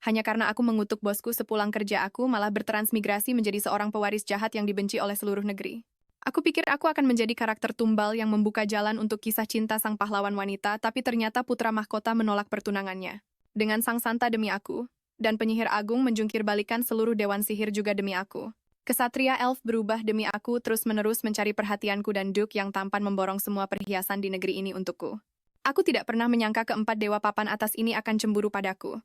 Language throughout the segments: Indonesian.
Hanya karena aku mengutuk bosku sepulang kerja aku malah bertransmigrasi menjadi seorang pewaris jahat yang dibenci oleh seluruh negeri. Aku pikir aku akan menjadi karakter tumbal yang membuka jalan untuk kisah cinta sang pahlawan wanita, tapi ternyata putra mahkota menolak pertunangannya. Dengan sang santa demi aku, dan penyihir agung menjungkir balikan seluruh dewan sihir juga demi aku. Kesatria elf berubah demi aku terus-menerus mencari perhatianku dan Duke yang tampan memborong semua perhiasan di negeri ini untukku. Aku tidak pernah menyangka keempat dewa papan atas ini akan cemburu padaku.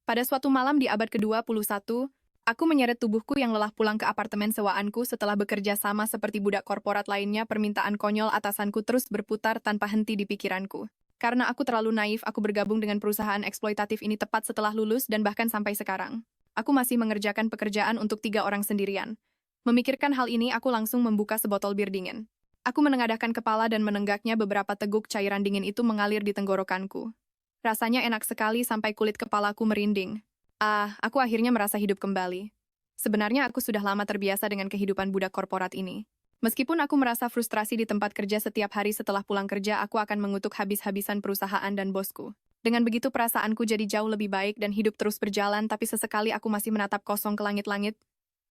Pada suatu malam di abad ke-21, aku menyeret tubuhku yang lelah pulang ke apartemen sewaanku setelah bekerja sama seperti budak korporat lainnya. Permintaan konyol atasanku terus berputar tanpa henti di pikiranku. Karena aku terlalu naif, aku bergabung dengan perusahaan eksploitatif ini tepat setelah lulus dan bahkan sampai sekarang. Aku masih mengerjakan pekerjaan untuk 3 orang sendirian. Memikirkan hal ini, aku langsung membuka sebotol bir dingin. Aku menengadahkan kepala dan menenggaknya. Beberapa teguk cairan dingin itu mengalir di tenggorokanku. Rasanya enak sekali sampai kulit kepalaku merinding. Aku akhirnya merasa hidup kembali. Sebenarnya aku sudah lama terbiasa dengan kehidupan budak korporat ini. Meskipun aku merasa frustrasi di tempat kerja setiap hari setelah pulang kerja, aku akan mengutuk habis-habisan perusahaan dan bosku. Dengan begitu perasaanku jadi jauh lebih baik dan hidup terus berjalan, tapi sesekali aku masih menatap kosong ke langit-langit.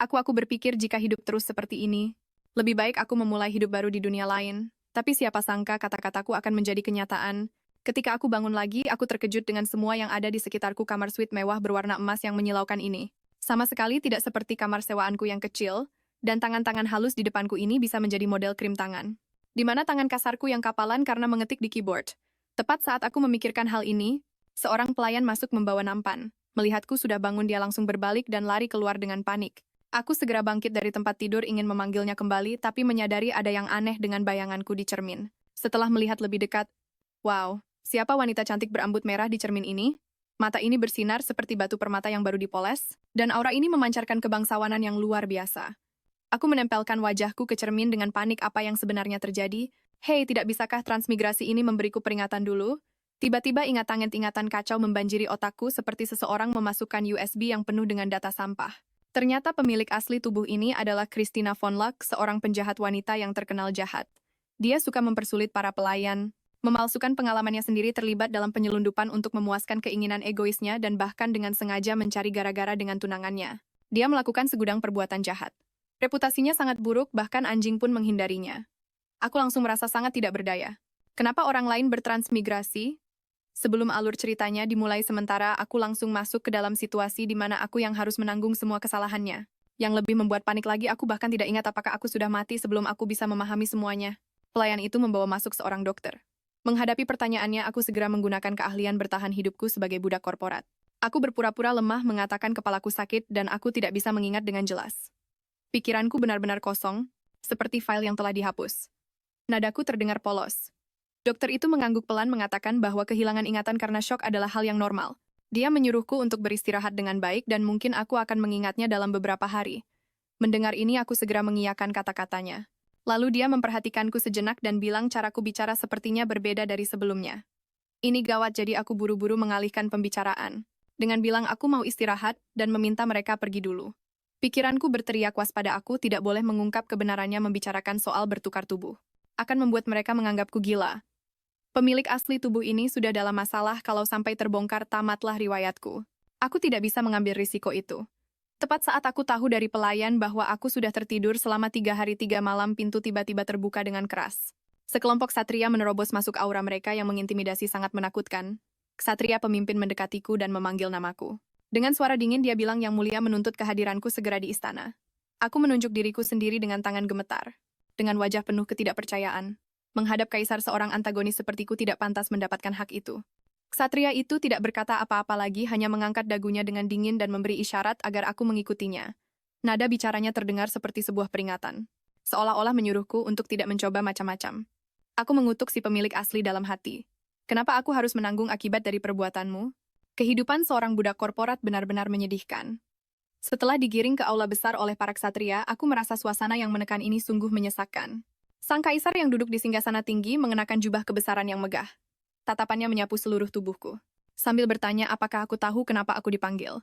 Aku berpikir jika hidup terus seperti ini, lebih baik aku memulai hidup baru di dunia lain. Tapi siapa sangka kata-kataku akan menjadi kenyataan. Ketika aku bangun lagi, aku terkejut dengan semua yang ada di sekitarku. Kamar suite mewah berwarna emas yang menyilaukan ini. Sama sekali tidak seperti kamar sewaanku yang kecil, dan tangan-tangan halus di depanku ini bisa menjadi model krim tangan. Di mana tangan kasarku yang kapalan karena mengetik di keyboard. Tepat saat aku memikirkan hal ini, seorang pelayan masuk membawa nampan. Melihatku sudah bangun, dia langsung berbalik dan lari keluar dengan panik. Aku segera bangkit dari tempat tidur ingin memanggilnya kembali, tapi menyadari ada yang aneh dengan bayanganku di cermin. Setelah melihat lebih dekat, wow, siapa wanita cantik berambut merah di cermin ini? Mata ini bersinar seperti batu permata yang baru dipoles, dan aura ini memancarkan kebangsawanan yang luar biasa. Aku menempelkan wajahku ke cermin dengan panik. Apa yang sebenarnya terjadi? Hei, tidak bisakah transmigrasi ini memberiku peringatan dulu? Tiba-tiba ingatan-ingatan kacau membanjiri otakku seperti seseorang memasukkan USB yang penuh dengan data sampah. Ternyata pemilik asli tubuh ini adalah Christina von Luck, seorang penjahat wanita yang terkenal jahat. Dia suka mempersulit para pelayan, memalsukan pengalamannya sendiri, terlibat dalam penyelundupan untuk memuaskan keinginan egoisnya, dan bahkan dengan sengaja mencari gara-gara dengan tunangannya. Dia melakukan segudang perbuatan jahat. Reputasinya sangat buruk, bahkan anjing pun menghindarinya. Aku langsung merasa sangat tidak berdaya. Kenapa orang lain bertransmigrasi? Sebelum alur ceritanya dimulai sementara, aku langsung masuk ke dalam situasi di mana aku yang harus menanggung semua kesalahannya. Yang lebih membuat panik lagi, aku bahkan tidak ingat apakah aku sudah mati sebelum aku bisa memahami semuanya. Pelayan itu membawa masuk seorang dokter. Menghadapi pertanyaannya, aku segera menggunakan keahlian bertahan hidupku sebagai budak korporat. Aku berpura-pura lemah mengatakan kepalaku sakit dan aku tidak bisa mengingat dengan jelas. Pikiranku benar-benar kosong, seperti file yang telah dihapus. Nadaku terdengar polos. Dokter itu mengangguk pelan mengatakan bahwa kehilangan ingatan karena syok adalah hal yang normal. Dia menyuruhku untuk beristirahat dengan baik dan mungkin aku akan mengingatnya dalam beberapa hari. Mendengar ini aku segera mengiyakan kata-katanya. Lalu dia memperhatikanku sejenak dan bilang caraku bicara sepertinya berbeda dari sebelumnya. Ini gawat, jadi aku buru-buru mengalihkan pembicaraan. Dengan bilang aku mau istirahat dan meminta mereka pergi dulu. Pikiranku berteriak waspada, aku tidak boleh mengungkap kebenarannya. Membicarakan soal bertukar tubuh akan membuat mereka menganggapku gila. Pemilik asli tubuh ini sudah dalam masalah, kalau sampai terbongkar tamatlah riwayatku. Aku tidak bisa mengambil risiko itu. Tepat saat aku tahu dari pelayan bahwa aku sudah tertidur selama 3 hari 3 malam, pintu tiba-tiba terbuka dengan keras. Sekelompok ksatria menerobos masuk. Aura mereka yang mengintimidasi sangat menakutkan. Ksatria pemimpin mendekatiku dan memanggil namaku. Dengan suara dingin dia bilang yang mulia menuntut kehadiranku segera di istana. Aku menunjuk diriku sendiri dengan tangan gemetar. Dengan wajah penuh ketidakpercayaan. Menghadap kaisar seorang antagonis sepertiku tidak pantas mendapatkan hak itu. Ksatria itu tidak berkata apa-apa lagi, hanya mengangkat dagunya dengan dingin dan memberi isyarat agar aku mengikutinya. Nada bicaranya terdengar seperti sebuah peringatan. Seolah-olah menyuruhku untuk tidak mencoba macam-macam. Aku mengutuk si pemilik asli dalam hati. Kenapa aku harus menanggung akibat dari perbuatanmu? Kehidupan seorang budak korporat benar-benar menyedihkan. Setelah digiring ke aula besar oleh para ksatria, aku merasa suasana yang menekan ini sungguh menyesakkan. Sang kaisar yang duduk di singgasana tinggi mengenakan jubah kebesaran yang megah. Tatapannya menyapu seluruh tubuhku. Sambil bertanya apakah aku tahu kenapa aku dipanggil.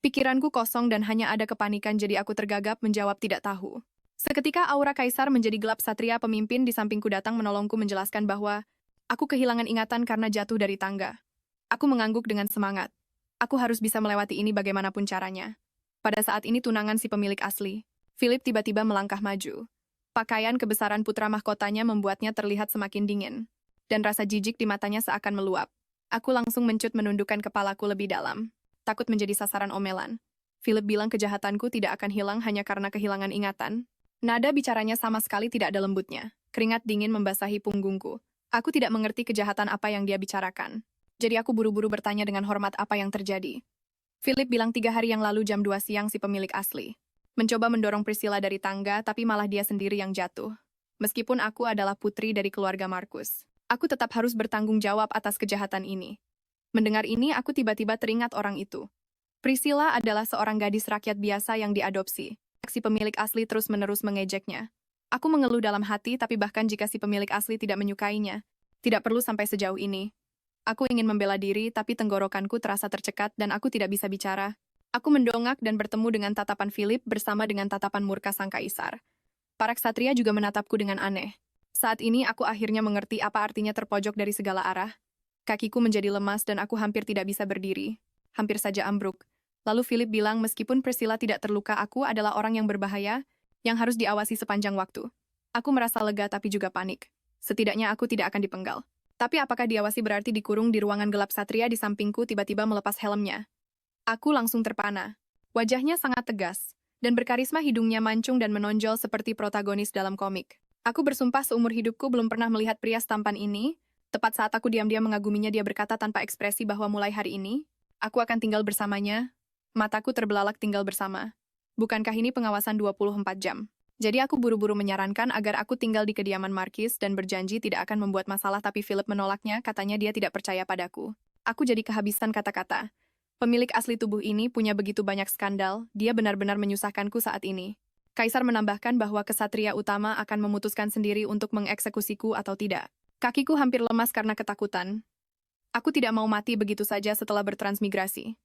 Pikiranku kosong dan hanya ada kepanikan, jadi aku tergagap menjawab tidak tahu. Seketika aura kaisar menjadi gelap. Satria pemimpin di sampingku datang menolongku menjelaskan bahwa aku kehilangan ingatan karena jatuh dari tangga. Aku mengangguk dengan semangat. Aku harus bisa melewati ini bagaimanapun caranya. Pada saat ini tunangan si pemilik asli. Philip tiba-tiba melangkah maju. Pakaian kebesaran putra mahkotanya membuatnya terlihat semakin dingin. Dan rasa jijik di matanya seakan meluap. Aku langsung menundukkan kepalaku lebih dalam. Takut menjadi sasaran omelan. Philip bilang kejahatanku tidak akan hilang hanya karena kehilangan ingatan. Nada bicaranya sama sekali tidak ada lembutnya. Keringat dingin membasahi punggungku. Aku tidak mengerti kejahatan apa yang dia bicarakan. Jadi aku buru-buru bertanya dengan hormat apa yang terjadi. Philip bilang 3 hari yang lalu jam 2 siang si pemilik asli. Mencoba mendorong Priscilla dari tangga, tapi malah dia sendiri yang jatuh. Meskipun aku adalah putri dari keluarga Marcus. Aku tetap harus bertanggung jawab atas kejahatan ini. Mendengar ini, aku tiba-tiba teringat orang itu. Priscilla adalah seorang gadis rakyat biasa yang diadopsi. Si pemilik asli terus-menerus mengejeknya. Aku mengeluh dalam hati, tapi bahkan jika si pemilik asli tidak menyukainya, tidak perlu sampai sejauh ini. Aku ingin membela diri, tapi tenggorokanku terasa tercekat dan aku tidak bisa bicara. Aku mendongak dan bertemu dengan tatapan Philip bersama dengan tatapan murka sang kaisar. Para ksatria juga menatapku dengan aneh. Saat ini aku akhirnya mengerti apa artinya terpojok dari segala arah. Kakiku menjadi lemas dan aku hampir tidak bisa berdiri. Hampir saja ambruk. Lalu Philip bilang meskipun Priscilla tidak terluka, aku adalah orang yang berbahaya, yang harus diawasi sepanjang waktu. Aku merasa lega tapi juga panik. Setidaknya aku tidak akan dipenggal. Tapi apakah diawasi berarti dikurung di ruangan gelap? Satria di sampingku tiba-tiba melepas helmnya. Aku langsung terpana. Wajahnya sangat tegas, dan berkarisma hidungnya mancung dan menonjol seperti protagonis dalam komik. Aku bersumpah seumur hidupku belum pernah melihat pria setampan ini. Tepat saat aku diam-diam mengaguminya, dia berkata tanpa ekspresi bahwa mulai hari ini, aku akan tinggal bersamanya. Mataku terbelalak tinggal bersama. Bukankah ini pengawasan 24 jam? Jadi aku buru-buru menyarankan agar aku tinggal di kediaman Markis dan berjanji tidak akan membuat masalah, tapi Philip menolaknya, katanya dia tidak percaya padaku. Aku jadi kehabisan kata-kata. Pemilik asli tubuh ini punya begitu banyak skandal, dia benar-benar menyusahkanku saat ini. Kaisar menambahkan bahwa kesatria utama akan memutuskan sendiri untuk mengeksekusiku atau tidak. Kakiku hampir lemas karena ketakutan. Aku tidak mau mati begitu saja setelah bertransmigrasi.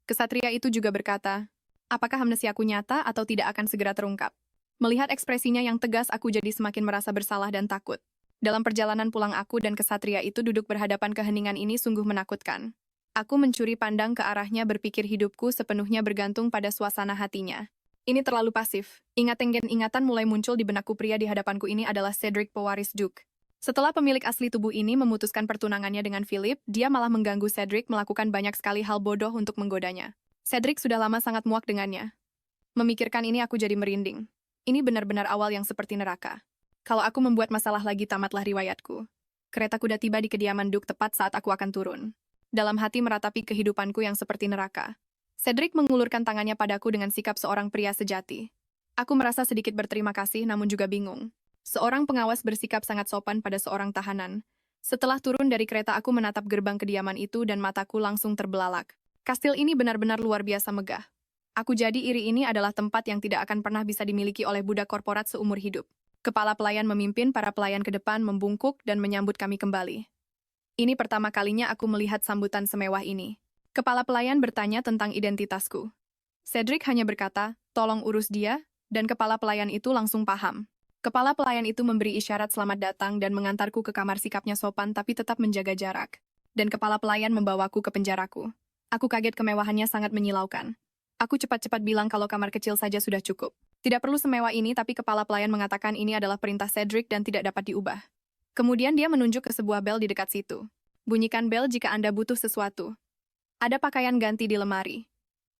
Kesatria itu juga berkata, apakah amnesiaku nyata atau tidak akan segera terungkap? Melihat ekspresinya yang tegas, aku jadi semakin merasa bersalah dan takut. Dalam perjalanan pulang, aku dan kesatria itu duduk berhadapan. Keheningan ini sungguh menakutkan. Aku mencuri pandang ke arahnya, berpikir hidupku sepenuhnya bergantung pada suasana hatinya. Ini terlalu pasif. Ingatan mulai muncul di benakku. Pria di hadapanku ini adalah Cedric, pewaris Duke. Setelah pemilik asli tubuh ini memutuskan pertunangannya dengan Philip, dia malah mengganggu Cedric, melakukan banyak sekali hal bodoh untuk menggodanya. Cedric sudah lama sangat muak dengannya. Memikirkan ini aku jadi merinding. Ini benar-benar awal yang seperti neraka. Kalau aku membuat masalah lagi, tamatlah riwayatku. Kereta kuda tiba di kediaman Duke tepat saat aku akan turun. Dalam hati meratapi kehidupanku yang seperti neraka. Cedric mengulurkan tangannya padaku dengan sikap seorang pria sejati. Aku merasa sedikit berterima kasih namun juga bingung. Seorang pengawas bersikap sangat sopan pada seorang tahanan. Setelah turun dari kereta, aku menatap gerbang kediaman itu dan mataku langsung terbelalak. Kastil ini benar-benar luar biasa megah. Aku jadi iri, ini adalah tempat yang tidak akan pernah bisa dimiliki oleh budak korporat seumur hidup. Kepala pelayan memimpin para pelayan ke depan, membungkuk dan menyambut kami kembali. Ini pertama kalinya aku melihat sambutan semewah ini. Kepala pelayan bertanya tentang identitasku. Cedric hanya berkata, tolong urus dia, dan kepala pelayan itu langsung paham. Kepala pelayan itu memberi isyarat selamat datang dan mengantarku ke kamar. Sikapnya sopan tapi tetap menjaga jarak. Dan kepala pelayan membawaku ke penjaraku. Aku kaget, kemewahannya sangat menyilaukan. Aku cepat-cepat bilang kalau kamar kecil saja sudah cukup. Tidak perlu semewah ini, tapi kepala pelayan mengatakan ini adalah perintah Cedric dan tidak dapat diubah. Kemudian dia menunjuk ke sebuah bel di dekat situ. Bunyikan bel jika Anda butuh sesuatu. Ada pakaian ganti di lemari.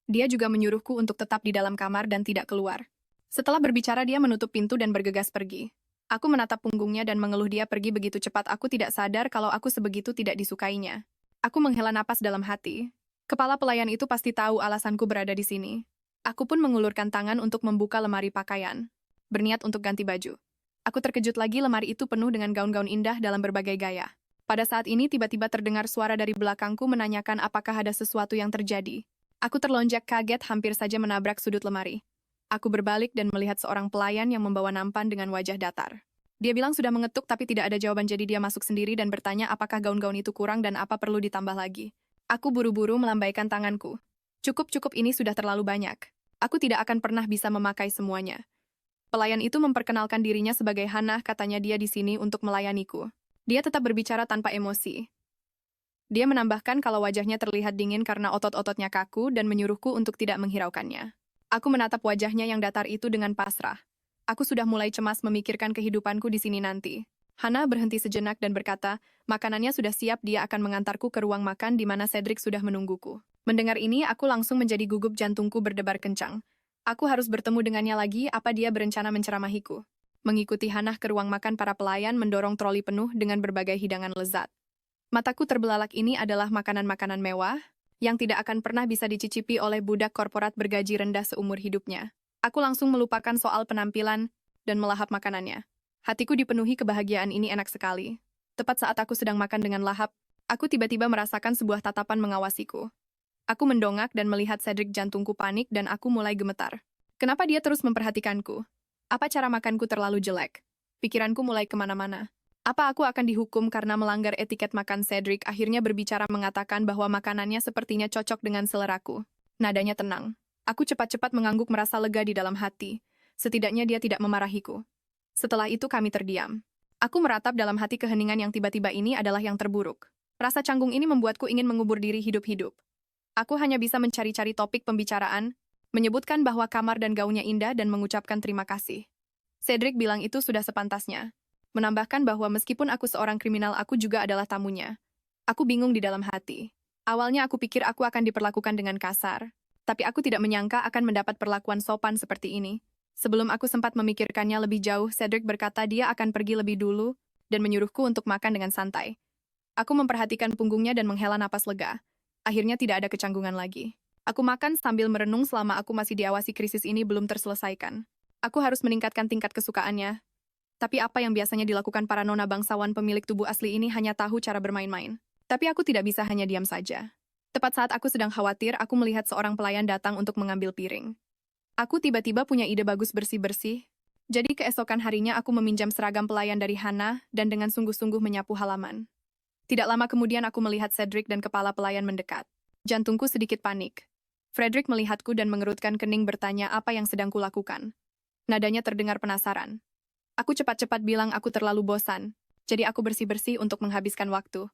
Dia juga menyuruhku untuk tetap di dalam kamar dan tidak keluar. Setelah berbicara, dia menutup pintu dan bergegas pergi. Aku menatap punggungnya dan mengeluh, dia pergi begitu cepat. Aku tidak sadar kalau aku sebegitu tidak disukainya. Aku menghela napas dalam hati. Kepala pelayan itu pasti tahu alasanku berada di sini. Aku pun mengulurkan tangan untuk membuka lemari pakaian. Berniat untuk ganti baju. Aku terkejut lagi, lemari itu penuh dengan gaun-gaun indah dalam berbagai gaya. Pada saat ini tiba-tiba terdengar suara dari belakangku menanyakan apakah ada sesuatu yang terjadi. Aku terlonjak kaget, hampir saja menabrak sudut lemari. Aku berbalik dan melihat seorang pelayan yang membawa nampan dengan wajah datar. Dia bilang sudah mengetuk tapi tidak ada jawaban, jadi dia masuk sendiri dan bertanya apakah gaun-gaun itu kurang dan apa perlu ditambah lagi. Aku buru-buru melambaikan tanganku. Cukup-cukup, ini sudah terlalu banyak. Aku tidak akan pernah bisa memakai semuanya. Pelayan itu memperkenalkan dirinya sebagai Hannah, katanya dia di sini untuk melayaniku. Dia tetap berbicara tanpa emosi. Dia menambahkan kalau wajahnya terlihat dingin karena otot-ototnya kaku dan menyuruhku untuk tidak menghiraukannya. Aku menatap wajahnya yang datar itu dengan pasrah. Aku sudah mulai cemas memikirkan kehidupanku di sini nanti. Hana berhenti sejenak dan berkata, makanannya sudah siap, dia akan mengantarku ke ruang makan di mana Cedric sudah menungguku. Mendengar ini, aku langsung menjadi gugup, jantungku berdebar kencang. Aku harus bertemu dengannya lagi, apa dia berencana menceramahiku? Mengikuti Hana ke ruang makan para pelayan mendorong troli penuh dengan berbagai hidangan lezat. Mataku terbelalak, ini adalah makanan-makanan mewah yang tidak akan pernah bisa dicicipi oleh budak korporat bergaji rendah seumur hidupnya. Aku langsung melupakan soal penampilan dan melahap makanannya. Hatiku dipenuhi kebahagiaan, ini enak sekali. Tepat saat aku sedang makan dengan lahap, aku tiba-tiba merasakan sebuah tatapan mengawasiku. Aku mendongak dan melihat Cedric, jantungku panik dan aku mulai gemetar. Kenapa dia terus memperhatikanku? Apa cara makanku terlalu jelek? Pikiranku mulai kemana-mana. Apa aku akan dihukum karena melanggar etiket makan? Cedric akhirnya berbicara, mengatakan bahwa makanannya sepertinya cocok dengan seleraku. Nadanya tenang. Aku cepat-cepat mengangguk merasa lega di dalam hati. Setidaknya dia tidak memarahiku. Setelah itu kami terdiam. Aku meratap dalam hati, keheningan yang tiba-tiba ini adalah yang terburuk. Rasa canggung ini membuatku ingin mengubur diri hidup-hidup. Aku hanya bisa mencari-cari topik pembicaraan, menyebutkan bahwa kamar dan gaunnya indah dan mengucapkan terima kasih. Cedric bilang itu sudah sepantasnya. Menambahkan bahwa meskipun aku seorang kriminal, aku juga adalah tamunya. Aku bingung di dalam hati. Awalnya aku pikir aku akan diperlakukan dengan kasar, tapi aku tidak menyangka akan mendapat perlakuan sopan seperti ini. Sebelum aku sempat memikirkannya lebih jauh, Cedric berkata dia akan pergi lebih dulu dan menyuruhku untuk makan dengan santai. Aku memperhatikan punggungnya dan menghela napas lega. Akhirnya tidak ada kecanggungan lagi. Aku makan sambil merenung selama aku masih diawasi, krisis ini belum terselesaikan. Aku harus meningkatkan tingkat kesukaannya. Tapi apa yang biasanya dilakukan para nona bangsawan pemilik tubuh asli ini hanya tahu cara bermain-main. Tapi aku tidak bisa hanya diam saja. Tepat saat aku sedang khawatir, aku melihat seorang pelayan datang untuk mengambil piring. Aku tiba-tiba punya ide bagus, bersih-bersih. Jadi keesokan harinya aku meminjam seragam pelayan dari Hana dan dengan sungguh-sungguh menyapu halaman. Tidak lama kemudian aku melihat Cedric dan kepala pelayan mendekat. Jantungku sedikit panik. Frederick melihatku dan mengerutkan kening, bertanya apa yang sedang kulakukan. Nadanya terdengar penasaran. Aku cepat-cepat bilang aku terlalu bosan, jadi aku bersih-bersih untuk menghabiskan waktu.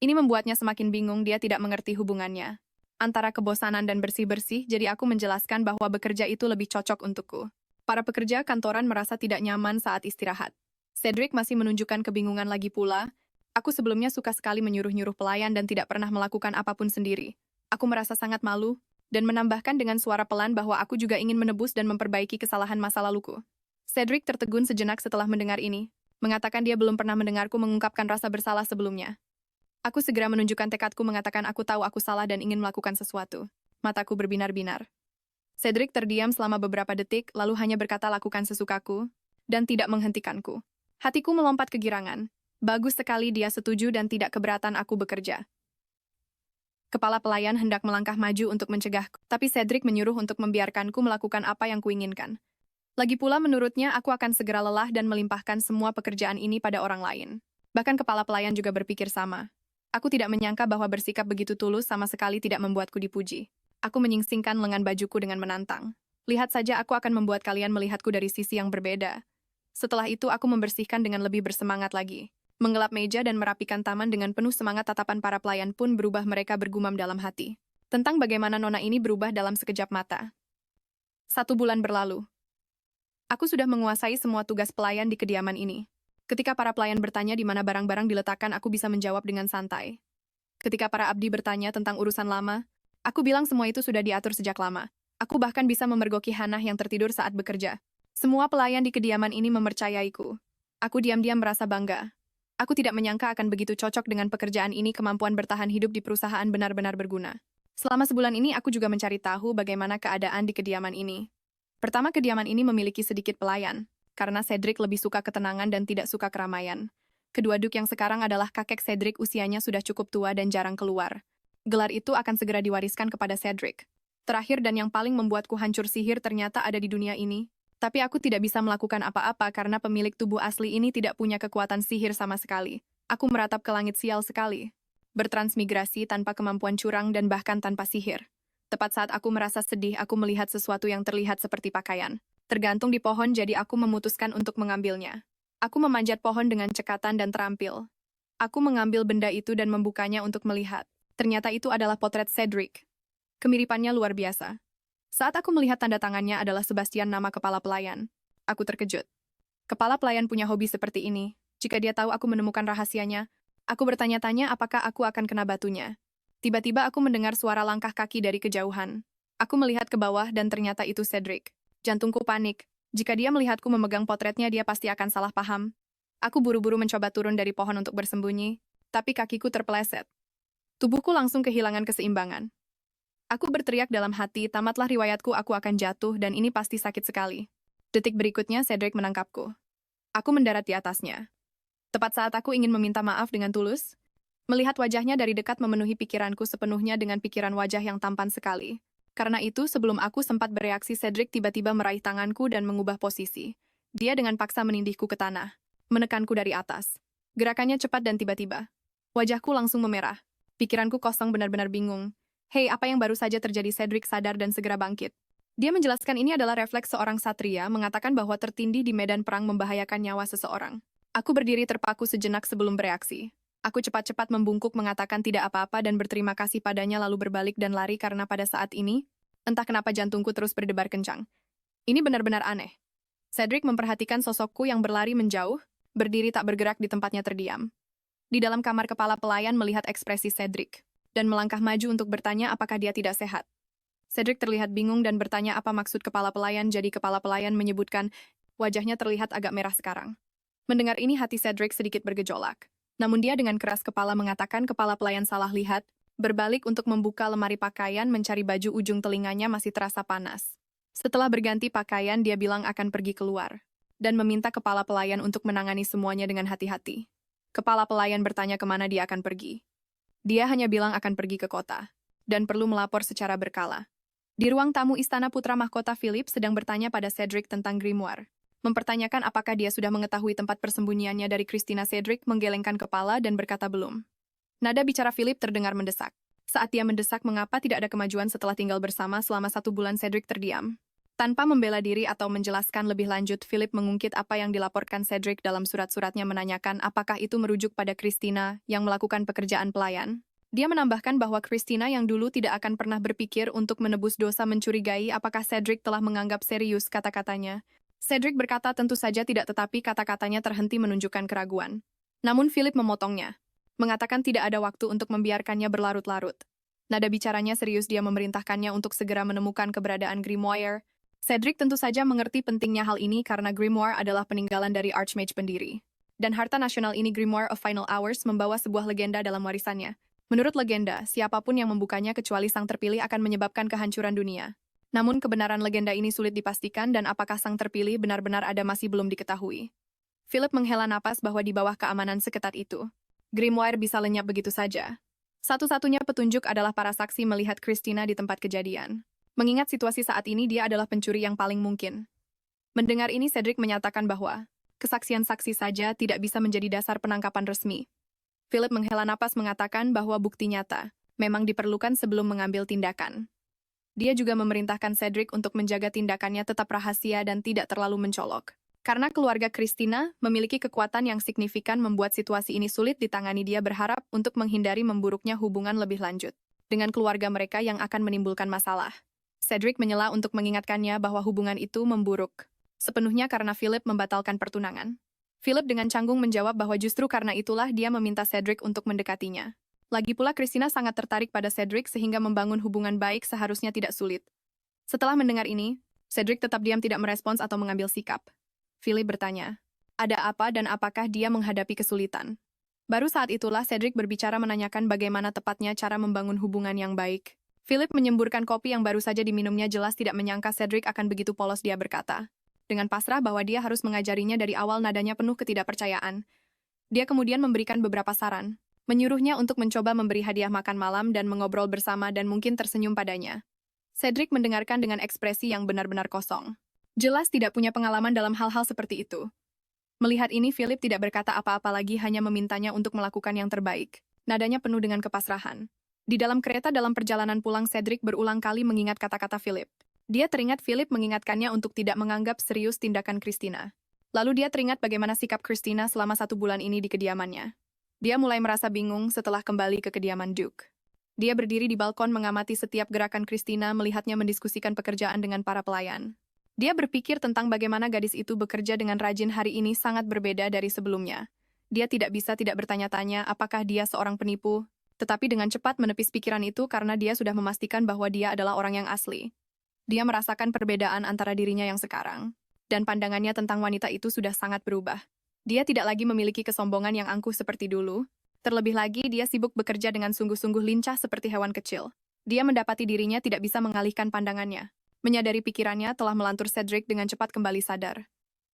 Ini membuatnya semakin bingung, dia tidak mengerti hubungannya antara kebosanan dan bersih-bersih, jadi aku menjelaskan bahwa bekerja itu lebih cocok untukku. Para pekerja kantoran merasa tidak nyaman saat istirahat. Cedric masih menunjukkan kebingungan lagi pula. Aku sebelumnya suka sekali menyuruh-nyuruh pelayan dan tidak pernah melakukan apapun sendiri. Aku merasa sangat malu, dan menambahkan dengan suara pelan bahwa aku juga ingin menebus dan memperbaiki kesalahan masa laluku. Cedric tertegun sejenak setelah mendengar ini, mengatakan dia belum pernah mendengarku mengungkapkan rasa bersalah sebelumnya. Aku segera menunjukkan tekadku, mengatakan aku tahu aku salah dan ingin melakukan sesuatu. Mataku berbinar-binar. Cedric terdiam selama beberapa detik, lalu hanya berkata lakukan sesukaku, dan tidak menghentikanku. Hatiku melompat kegirangan. Bagus sekali, dia setuju dan tidak keberatan aku bekerja. Kepala pelayan hendak melangkah maju untuk mencegahku, tapi Cedric menyuruh untuk membiarkanku melakukan apa yang kuinginkan. Lagi pula menurutnya aku akan segera lelah dan melimpahkan semua pekerjaan ini pada orang lain. Bahkan kepala pelayan juga berpikir sama. Aku tidak menyangka bahwa bersikap begitu tulus sama sekali tidak membuatku dipuji. Aku menyingsingkan lengan bajuku dengan menantang. Lihat saja, aku akan membuat kalian melihatku dari sisi yang berbeda. Setelah itu aku membersihkan dengan lebih bersemangat lagi. Menggelap meja dan merapikan taman dengan penuh semangat. Tatapan para pelayan pun berubah, mereka bergumam dalam hati tentang bagaimana nona ini berubah dalam sekejap mata. 1 bulan berlalu. Aku sudah menguasai semua tugas pelayan di kediaman ini. Ketika para pelayan bertanya di mana barang-barang diletakkan, aku bisa menjawab dengan santai. Ketika para abdi bertanya tentang urusan lama, aku bilang semua itu sudah diatur sejak lama. Aku bahkan bisa memergoki Hana yang tertidur saat bekerja. Semua pelayan di kediaman ini mempercayaiku. Aku diam-diam merasa bangga. Aku tidak menyangka akan begitu cocok dengan pekerjaan ini. Kemampuan bertahan hidup di perusahaan benar-benar berguna. Selama sebulan ini aku juga mencari tahu bagaimana keadaan di kediaman ini. Pertama, kediaman ini memiliki sedikit pelayan, karena Cedric lebih suka ketenangan dan tidak suka keramaian. Kedua duk yang sekarang adalah kakek Cedric, usianya sudah cukup tua dan jarang keluar. Gelar itu akan segera diwariskan kepada Cedric. Terakhir dan yang paling membuatku hancur, sihir ternyata ada di dunia ini. Tapi aku tidak bisa melakukan apa-apa karena pemilik tubuh asli ini tidak punya kekuatan sihir sama sekali. Aku meratap ke langit, sial sekali. Bertransmigrasi tanpa kemampuan curang dan bahkan tanpa sihir. Tepat saat aku merasa sedih, aku melihat sesuatu yang terlihat seperti pakaian tergantung di pohon, jadi aku memutuskan untuk mengambilnya. Aku memanjat pohon dengan cekatan dan terampil. Aku mengambil benda itu dan membukanya untuk melihat. Ternyata itu adalah potret Cedric. Kemiripannya luar biasa. Saat aku melihat tanda tangannya adalah Sebastian, nama kepala pelayan. Aku terkejut. Kepala pelayan punya hobi seperti ini. Jika dia tahu aku menemukan rahasianya, aku bertanya-tanya apakah aku akan kena batunya. Tiba-tiba aku mendengar suara langkah kaki dari kejauhan. Aku melihat ke bawah dan ternyata itu Cedric. Jantungku panik. Jika dia melihatku memegang potretnya, dia pasti akan salah paham. Aku buru-buru mencoba turun dari pohon untuk bersembunyi, tapi kakiku terpeleset. Tubuhku langsung kehilangan keseimbangan. Aku berteriak dalam hati, tamatlah riwayatku, aku akan jatuh dan ini pasti sakit sekali. Detik berikutnya, Cedric menangkapku. Aku mendarat di atasnya. Tepat saat aku ingin meminta maaf dengan tulus, melihat wajahnya dari dekat memenuhi pikiranku sepenuhnya dengan pikiran wajah yang tampan sekali. Karena itu, sebelum aku sempat bereaksi, Cedric tiba-tiba meraih tanganku dan mengubah posisi. Dia dengan paksa menindihku ke tanah, menekanku dari atas. Gerakannya cepat dan tiba-tiba. Wajahku langsung memerah. Pikiranku kosong, benar-benar bingung. Hei, apa yang baru saja terjadi? Cedric sadar dan segera bangkit. Dia menjelaskan ini adalah refleks seorang satria, mengatakan bahwa tertindih di medan perang membahayakan nyawa seseorang. Aku berdiri terpaku sejenak sebelum bereaksi. Aku cepat-cepat membungkuk mengatakan tidak apa-apa dan berterima kasih padanya lalu berbalik dan lari karena pada saat ini, entah kenapa jantungku terus berdebar kencang. Ini benar-benar aneh. Cedric memperhatikan sosokku yang berlari menjauh, berdiri tak bergerak di tempatnya terdiam. Di dalam kamar, kepala pelayan melihat ekspresi Cedric dan melangkah maju untuk bertanya apakah dia tidak sehat. Cedric terlihat bingung dan bertanya apa maksud kepala pelayan, jadi kepala pelayan menyebutkan wajahnya terlihat agak merah sekarang. Mendengar ini hati Cedric sedikit bergejolak. Namun dia dengan keras kepala mengatakan kepala pelayan salah lihat, berbalik untuk membuka lemari pakaian mencari baju, ujung telinganya masih terasa panas. Setelah berganti pakaian, dia bilang akan pergi keluar dan meminta kepala pelayan untuk menangani semuanya dengan hati-hati. Kepala pelayan bertanya kemana dia akan pergi. Dia hanya bilang akan pergi ke kota, dan perlu melapor secara berkala. Di ruang tamu istana, putra mahkota Philip sedang bertanya pada Cedric tentang grimoire. Mempertanyakan apakah dia sudah mengetahui tempat persembunyiannya dari Christina. Cedric menggelengkan kepala dan berkata belum. Nada bicara Philip terdengar mendesak. Saat dia mendesak mengapa tidak ada kemajuan setelah tinggal bersama selama 1 bulan, Cedric terdiam. Tanpa membela diri atau menjelaskan lebih lanjut, Philip mengungkit apa yang dilaporkan Cedric dalam surat-suratnya, menanyakan apakah itu merujuk pada Christina yang melakukan pekerjaan pelayan. Dia menambahkan bahwa Christina yang dulu tidak akan pernah berpikir untuk menebus dosa mencurigai apakah Cedric telah menganggap serius kata-katanya. Cedric berkata tentu saja tidak, tetapi kata-katanya terhenti menunjukkan keraguan. Namun Philip memotongnya, mengatakan tidak ada waktu untuk membiarkannya berlarut-larut. Nada bicaranya serius, dia memerintahkannya untuk segera menemukan keberadaan grimoire. Cedric tentu saja mengerti pentingnya hal ini karena grimoire adalah peninggalan dari Archmage pendiri. Dan harta nasional ini, Grimoire of Final Hours, membawa sebuah legenda dalam warisannya. Menurut legenda, siapapun yang membukanya kecuali sang terpilih akan menyebabkan kehancuran dunia. Namun kebenaran legenda ini sulit dipastikan dan apakah sang terpilih benar-benar ada masih belum diketahui. Philip menghela napas bahwa di bawah keamanan seketat itu, grimoire bisa lenyap begitu saja. Satu-satunya petunjuk adalah para saksi melihat Christina di tempat kejadian. Mengingat situasi saat ini, dia adalah pencuri yang paling mungkin. Mendengar ini, Cedric menyatakan bahwa kesaksian saksi saja tidak bisa menjadi dasar penangkapan resmi. Philip menghela napas mengatakan bahwa bukti nyata memang diperlukan sebelum mengambil tindakan. Dia juga memerintahkan Cedric untuk menjaga tindakannya tetap rahasia dan tidak terlalu mencolok. Karena keluarga Christina memiliki kekuatan yang signifikan membuat situasi ini sulit ditangani, dia berharap untuk menghindari memburuknya hubungan lebih lanjut dengan keluarga mereka yang akan menimbulkan masalah. Cedric menyela untuk mengingatkannya bahwa hubungan itu memburuk sepenuhnya karena Philip membatalkan pertunangan. Philip dengan canggung menjawab bahwa justru karena itulah dia meminta Cedric untuk mendekatinya. Lagi pula Christina sangat tertarik pada Cedric sehingga membangun hubungan baik seharusnya tidak sulit. Setelah mendengar ini, Cedric tetap diam, tidak merespons atau mengambil sikap. Philip bertanya, ada apa dan apakah dia menghadapi kesulitan? Baru saat itulah Cedric berbicara, menanyakan bagaimana tepatnya cara membangun hubungan yang baik. Philip menyemburkan kopi yang baru saja diminumnya, jelas tidak menyangka Cedric akan begitu polos. Dia berkata dengan pasrah bahwa dia harus mengajarinya dari awal, nadanya penuh ketidakpercayaan. Dia kemudian memberikan beberapa saran, menyuruhnya untuk mencoba memberi hadiah makan malam dan mengobrol bersama dan mungkin tersenyum padanya. Cedric mendengarkan dengan ekspresi yang benar-benar kosong. Jelas tidak punya pengalaman dalam hal-hal seperti itu. Melihat ini, Philip tidak berkata apa-apa lagi, hanya memintanya untuk melakukan yang terbaik. Nadanya penuh dengan kepasrahan. Di dalam kereta dalam perjalanan pulang, Cedric berulang kali mengingat kata-kata Philip. Dia teringat Philip mengingatkannya untuk tidak menganggap serius tindakan Christina. Lalu dia teringat bagaimana sikap Christina selama 1 bulan ini di kediamannya. Dia mulai merasa bingung setelah kembali ke kediaman Duke. Dia berdiri di balkon mengamati setiap gerakan Christina melihatnya mendiskusikan pekerjaan dengan para pelayan. Dia berpikir tentang bagaimana gadis itu bekerja dengan rajin hari ini sangat berbeda dari sebelumnya. Dia tidak bisa tidak bertanya-tanya apakah dia seorang penipu, tetapi dengan cepat menepis pikiran itu karena dia sudah memastikan bahwa dia adalah orang yang asli. Dia merasakan perbedaan antara dirinya yang sekarang, dan pandangannya tentang wanita itu sudah sangat berubah. Dia tidak lagi memiliki kesombongan yang angkuh seperti dulu. Terlebih lagi, dia sibuk bekerja dengan sungguh-sungguh lincah seperti hewan kecil. Dia mendapati dirinya tidak bisa mengalihkan pandangannya. Menyadari pikirannya telah melantur Cedric dengan cepat kembali sadar.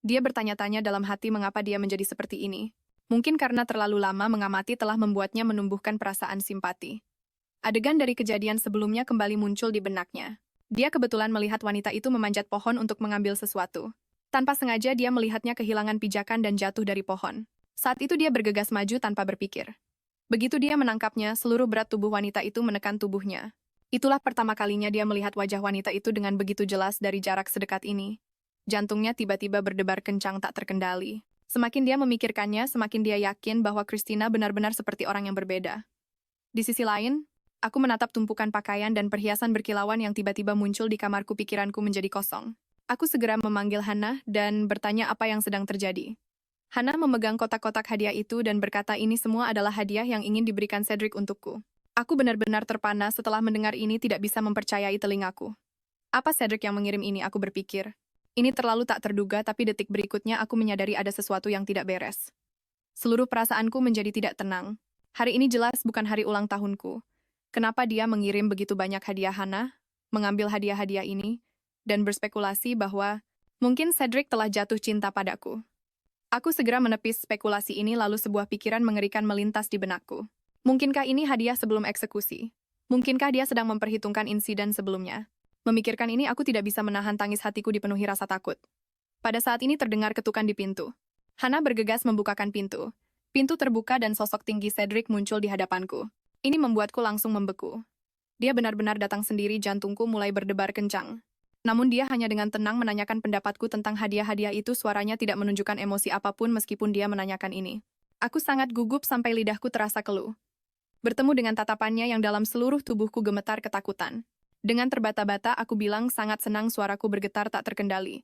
Dia bertanya-tanya dalam hati mengapa dia menjadi seperti ini. Mungkin karena terlalu lama mengamati telah membuatnya menumbuhkan perasaan simpati. Adegan dari kejadian sebelumnya kembali muncul di benaknya. Dia kebetulan melihat wanita itu memanjat pohon untuk mengambil sesuatu. Tanpa sengaja dia melihatnya kehilangan pijakan dan jatuh dari pohon. Saat itu dia bergegas maju tanpa berpikir. Begitu dia menangkapnya, seluruh berat tubuh wanita itu menekan tubuhnya. Itulah pertama kalinya dia melihat wajah wanita itu dengan begitu jelas dari jarak sedekat ini. Jantungnya tiba-tiba berdebar kencang tak terkendali. Semakin dia memikirkannya, semakin dia yakin bahwa Christina benar-benar seperti orang yang berbeda. Di sisi lain, aku menatap tumpukan pakaian dan perhiasan berkilauan yang tiba-tiba muncul di kamarku, pikiranku menjadi kosong. Aku segera memanggil Hannah dan bertanya apa yang sedang terjadi. Hannah memegang kotak-kotak hadiah itu dan berkata ini semua adalah hadiah yang ingin diberikan Cedric untukku. Aku benar-benar terpana setelah mendengar ini, tidak bisa mempercayai telingaku. Apa Cedric yang mengirim ini, aku berpikir. Ini terlalu tak terduga, tapi detik berikutnya aku menyadari ada sesuatu yang tidak beres. Seluruh perasaanku menjadi tidak tenang. Hari ini jelas bukan hari ulang tahunku. Kenapa dia mengirim begitu banyak hadiah? Hannah mengambil hadiah-hadiah ini dan berspekulasi bahwa mungkin Cedric telah jatuh cinta padaku. Aku segera menepis spekulasi ini, lalu sebuah pikiran mengerikan melintas di benakku. Mungkinkah ini hadiah sebelum eksekusi? Mungkinkah dia sedang memperhitungkan insiden sebelumnya? Memikirkan ini, aku tidak bisa menahan tangis hatiku dipenuhi rasa takut. Pada saat ini terdengar ketukan di pintu. Hannah bergegas membukakan pintu. Pintu terbuka dan sosok tinggi Cedric muncul di hadapanku. Ini membuatku langsung membeku. Dia benar-benar datang sendiri, jantungku mulai berdebar kencang. Namun dia hanya dengan tenang menanyakan pendapatku tentang hadiah-hadiah itu, suaranya tidak menunjukkan emosi apapun meskipun dia menanyakan ini. Aku sangat gugup sampai lidahku terasa keluh. Bertemu dengan tatapannya yang dalam seluruh tubuhku gemetar ketakutan. Dengan terbata-bata aku bilang sangat senang, suaraku bergetar tak terkendali.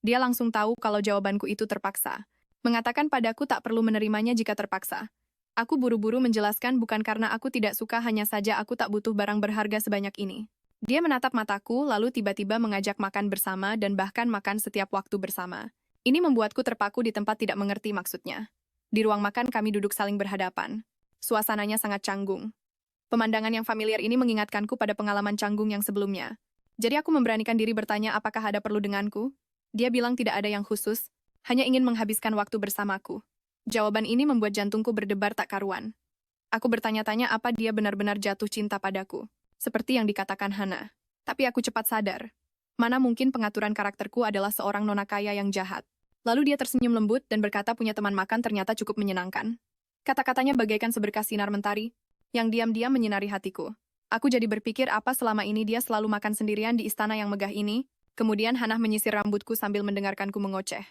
Dia langsung tahu kalau jawabanku itu terpaksa. Mengatakan padaku tak perlu menerimanya jika terpaksa. Aku buru-buru menjelaskan bukan karena aku tidak suka, hanya saja aku tak butuh barang berharga sebanyak ini. Dia menatap mataku, lalu tiba-tiba mengajak makan bersama dan bahkan makan setiap waktu bersama. Ini membuatku terpaku di tempat, tidak mengerti maksudnya. Di ruang makan kami duduk saling berhadapan. Suasananya sangat canggung. Pemandangan yang familiar ini mengingatkanku pada pengalaman canggung yang sebelumnya. Jadi aku memberanikan diri bertanya apakah ada perlu denganku? Dia bilang tidak ada yang khusus, hanya ingin menghabiskan waktu bersamaku. Jawaban ini membuat jantungku berdebar tak karuan. Aku bertanya-tanya apa dia benar-benar jatuh cinta padaku. Seperti yang dikatakan Hannah. Tapi aku cepat sadar. Mana mungkin pengaturan karakterku adalah seorang nona kaya yang jahat. Lalu dia tersenyum lembut dan berkata punya teman makan ternyata cukup menyenangkan. Kata-katanya bagaikan seberkas sinar mentari, yang diam-diam menyinari hatiku. Aku jadi berpikir apa selama ini dia selalu makan sendirian di istana yang megah ini. Kemudian Hannah menyisir rambutku sambil mendengarkanku mengoceh.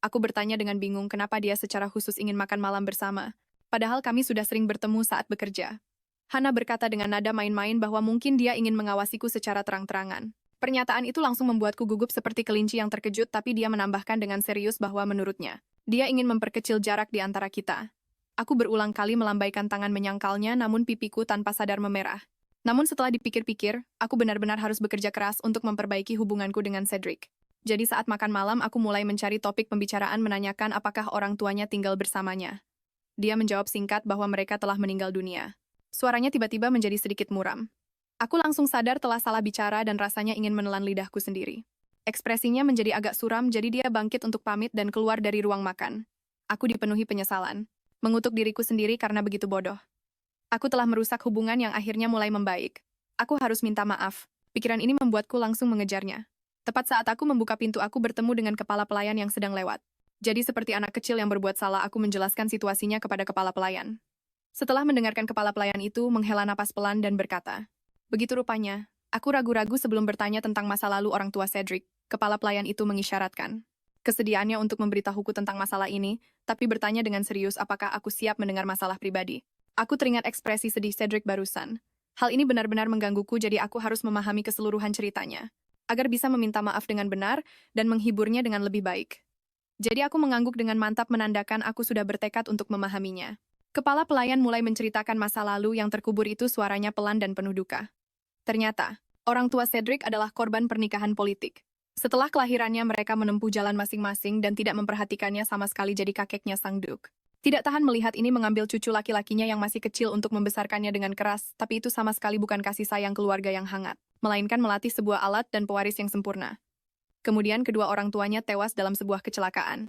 Aku bertanya dengan bingung kenapa dia secara khusus ingin makan malam bersama. Padahal kami sudah sering bertemu saat bekerja. Hannah berkata dengan nada main-main bahwa mungkin dia ingin mengawasiku secara terang-terangan. Pernyataan itu langsung membuatku gugup seperti kelinci yang terkejut, tapi dia menambahkan dengan serius bahwa menurutnya, dia ingin memperkecil jarak di antara kita. Aku berulang kali melambaikan tangan menyangkalnya, namun pipiku tanpa sadar memerah. Namun setelah dipikir-pikir, aku benar-benar harus bekerja keras untuk memperbaiki hubunganku dengan Cedric. Jadi saat makan malam, aku mulai mencari topik pembicaraan, menanyakan apakah orang tuanya tinggal bersamanya. Dia menjawab singkat bahwa mereka telah meninggal dunia. Suaranya tiba-tiba menjadi sedikit muram. Aku langsung sadar telah salah bicara dan rasanya ingin menelan lidahku sendiri. Ekspresinya menjadi agak suram, jadi dia bangkit untuk pamit dan keluar dari ruang makan. Aku dipenuhi penyesalan. Mengutuk diriku sendiri karena begitu bodoh. Aku telah merusak hubungan yang akhirnya mulai membaik. Aku harus minta maaf. Pikiran ini membuatku langsung mengejarnya. Tepat saat aku membuka pintu, aku bertemu dengan kepala pelayan yang sedang lewat. Jadi seperti anak kecil yang berbuat salah, aku menjelaskan situasinya kepada kepala pelayan. Setelah mendengarkan, kepala pelayan itu menghela napas pelan dan berkata, begitu rupanya, aku ragu-ragu sebelum bertanya tentang masa lalu orang tua Cedric. Kepala pelayan itu mengisyaratkan. kesediaannya untuk memberitahuku tentang masalah ini, tapi bertanya dengan serius apakah aku siap mendengar masalah pribadi. Aku teringat ekspresi sedih Cedric barusan. Hal ini benar-benar menggangguku, jadi aku harus memahami keseluruhan ceritanya, agar bisa meminta maaf dengan benar dan menghiburnya dengan lebih baik. Jadi aku mengangguk dengan mantap menandakan aku sudah bertekad untuk memahaminya. Kepala pelayan mulai menceritakan masa lalu yang terkubur itu, suaranya pelan dan penuh duka. Ternyata, orang tua Cedric adalah korban pernikahan politik. Setelah kelahirannya, mereka menempuh jalan masing-masing dan tidak memperhatikannya sama sekali jadi kakeknya sang Duke. Tidak tahan melihat ini mengambil cucu laki-lakinya yang masih kecil untuk membesarkannya dengan keras, tapi itu sama sekali bukan kasih sayang keluarga yang hangat, melainkan melatih sebuah alat dan pewaris yang sempurna. Kemudian kedua orang tuanya tewas dalam sebuah kecelakaan.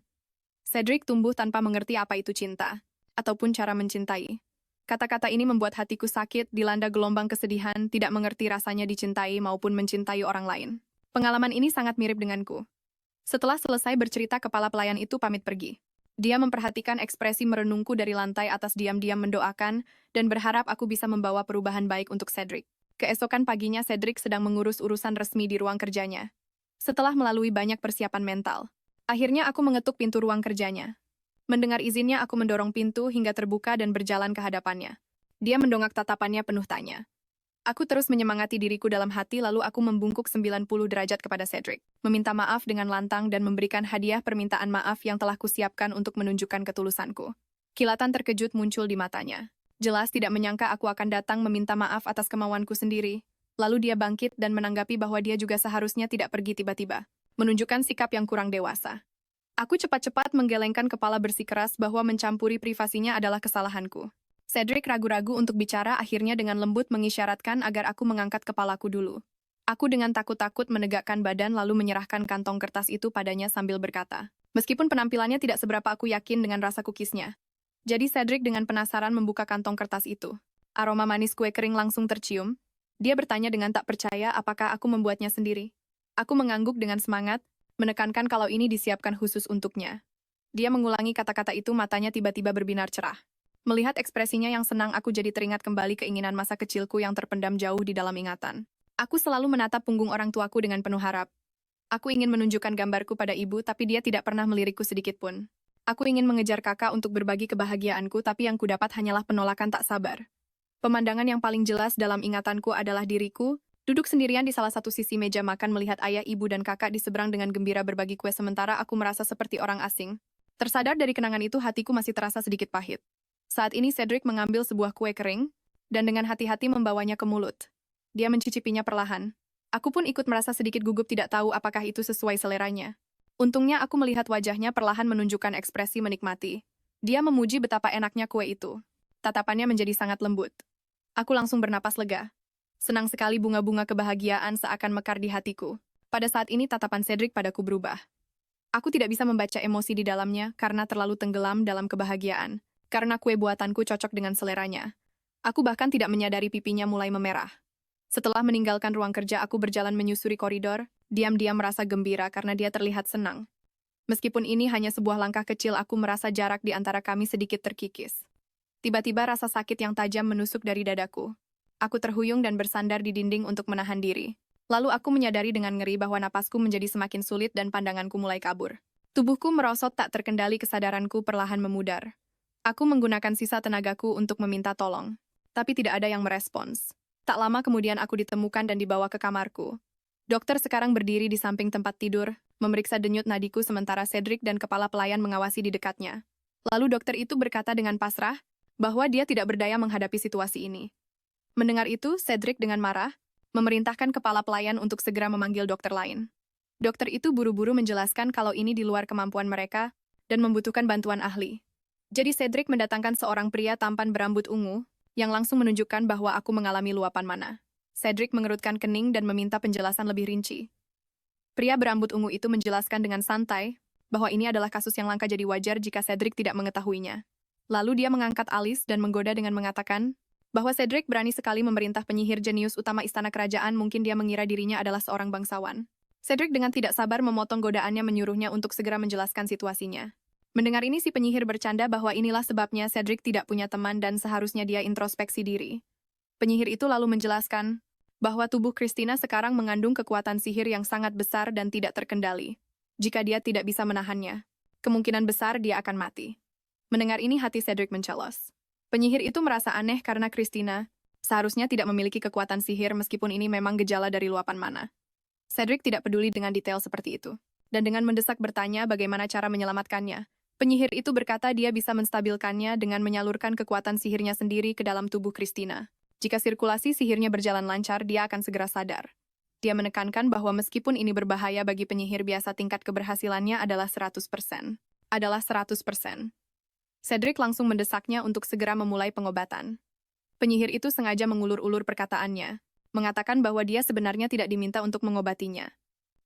Cedric tumbuh tanpa mengerti apa itu cinta, ataupun cara mencintai. Kata-kata ini membuat hatiku sakit, dilanda gelombang kesedihan, tidak mengerti rasanya dicintai maupun mencintai orang lain. Pengalaman ini sangat mirip denganku. Setelah selesai bercerita, kepala pelayan itu pamit pergi. Dia memperhatikan ekspresi merenungku dari lantai atas, diam-diam mendoakan, dan berharap aku bisa membawa perubahan baik untuk Cedric. Keesokan paginya, Cedric sedang mengurus urusan resmi di ruang kerjanya. Setelah melalui banyak persiapan mental, akhirnya aku mengetuk pintu ruang kerjanya. Mendengar izinnya, aku mendorong pintu hingga terbuka dan berjalan ke hadapannya. Dia mendongak, tatapannya penuh tanya. Aku terus menyemangati diriku dalam hati, lalu aku membungkuk 90 derajat kepada Cedric, meminta maaf dengan lantang dan memberikan hadiah permintaan maaf yang telah kusiapkan untuk menunjukkan ketulusanku. Kilatan terkejut muncul di matanya. Jelas tidak menyangka aku akan datang meminta maaf atas kemauanku sendiri. Lalu dia bangkit dan menanggapi bahwa dia juga seharusnya tidak pergi tiba-tiba, menunjukkan sikap yang kurang dewasa. Aku cepat-cepat menggelengkan kepala bersikeras bahwa mencampuri privasinya adalah kesalahanku. Cedric ragu-ragu untuk bicara, akhirnya dengan lembut mengisyaratkan agar aku mengangkat kepalaku dulu. Aku dengan takut-takut menegakkan badan lalu menyerahkan kantong kertas itu padanya sambil berkata, meskipun penampilannya tidak seberapa, aku yakin dengan rasa cookiesnya. Jadi Cedric dengan penasaran membuka kantong kertas itu. Aroma manis kue kering langsung tercium. Dia bertanya dengan tak percaya apakah aku membuatnya sendiri. Aku mengangguk dengan semangat, menekankan kalau ini disiapkan khusus untuknya. Dia mengulangi kata-kata itu, matanya tiba-tiba berbinar cerah. Melihat ekspresinya yang senang, aku jadi teringat kembali keinginan masa kecilku yang terpendam jauh di dalam ingatan. Aku selalu menatap punggung orang tuaku dengan penuh harap. Aku ingin menunjukkan gambarku pada ibu, tapi dia tidak pernah melirikku sedikit pun. Aku ingin mengejar kakak untuk berbagi kebahagiaanku, tapi yang kudapat hanyalah penolakan tak sabar. Pemandangan yang paling jelas dalam ingatanku adalah diriku, duduk sendirian di salah satu sisi meja makan, melihat ayah, ibu, dan kakak di seberang dengan gembira berbagi kue, sementara aku merasa seperti orang asing. Tersadar dari kenangan itu, hatiku masih terasa sedikit pahit. Saat ini Cedric mengambil sebuah kue kering, dan dengan hati-hati membawanya ke mulut. Dia mencicipinya perlahan. Aku pun ikut merasa sedikit gugup, tidak tahu apakah itu sesuai seleranya. Untungnya aku melihat wajahnya perlahan menunjukkan ekspresi menikmati. Dia memuji betapa enaknya kue itu. Tatapannya menjadi sangat lembut. Aku langsung bernapas lega. Senang sekali, bunga-bunga kebahagiaan seakan mekar di hatiku. Pada saat ini tatapan Cedric padaku berubah. Aku tidak bisa membaca emosi di dalamnya karena terlalu tenggelam dalam kebahagiaan. Karena kue buatanku cocok dengan seleranya. Aku bahkan tidak menyadari pipinya mulai memerah. Setelah meninggalkan ruang kerja, aku berjalan menyusuri koridor, diam-diam merasa gembira karena dia terlihat senang. Meskipun ini hanya sebuah langkah kecil, aku merasa jarak di antara kami sedikit terkikis. Tiba-tiba rasa sakit yang tajam menusuk dari dadaku. Aku terhuyung dan bersandar di dinding untuk menahan diri. Lalu aku menyadari dengan ngeri bahwa napasku menjadi semakin sulit dan pandanganku mulai kabur. Tubuhku merosot tak terkendali, kesadaranku perlahan memudar. Aku menggunakan sisa tenagaku untuk meminta tolong, tapi tidak ada yang merespons. Tak lama kemudian aku ditemukan dan dibawa ke kamarku. Dokter sekarang berdiri di samping tempat tidur, memeriksa denyut nadiku sementara Cedric dan kepala pelayan mengawasi di dekatnya. Lalu dokter itu berkata dengan pasrah bahwa dia tidak berdaya menghadapi situasi ini. Mendengar itu, Cedric dengan marah memerintahkan kepala pelayan untuk segera memanggil dokter lain. Dokter itu buru-buru menjelaskan kalau ini di luar kemampuan mereka dan membutuhkan bantuan ahli. Jadi Cedric mendatangkan seorang pria tampan berambut ungu, yang langsung menunjukkan bahwa aku mengalami luapan mana. Cedric mengerutkan kening dan meminta penjelasan lebih rinci. Pria berambut ungu itu menjelaskan dengan santai bahwa ini adalah kasus yang langka, jadi wajar jika Cedric tidak mengetahuinya. Lalu dia mengangkat alis dan menggoda dengan mengatakan bahwa Cedric berani sekali memerintah penyihir jenius utama istana kerajaan, mungkin dia mengira dirinya adalah seorang bangsawan. Cedric dengan tidak sabar memotong godaannya, menyuruhnya untuk segera menjelaskan situasinya. Mendengar ini, si penyihir bercanda bahwa inilah sebabnya Cedric tidak punya teman dan seharusnya dia introspeksi diri. Penyihir itu lalu menjelaskan bahwa tubuh Christina sekarang mengandung kekuatan sihir yang sangat besar dan tidak terkendali. Jika dia tidak bisa menahannya, kemungkinan besar dia akan mati. Mendengar ini hati Cedric mencelos. Penyihir itu merasa aneh karena Christina seharusnya tidak memiliki kekuatan sihir meskipun ini memang gejala dari luapan mana. Cedric tidak peduli dengan detail seperti itu. Dan dengan mendesak bertanya bagaimana cara menyelamatkannya, penyihir itu berkata dia bisa menstabilkannya dengan menyalurkan kekuatan sihirnya sendiri ke dalam tubuh Christina. Jika sirkulasi sihirnya berjalan lancar, dia akan segera sadar. Dia menekankan bahwa meskipun ini berbahaya bagi penyihir biasa, tingkat keberhasilannya adalah 100%. Adalah 100%. Cedric langsung mendesaknya untuk segera memulai pengobatan. Penyihir itu sengaja mengulur-ulur perkataannya, mengatakan bahwa dia sebenarnya tidak diminta untuk mengobatinya.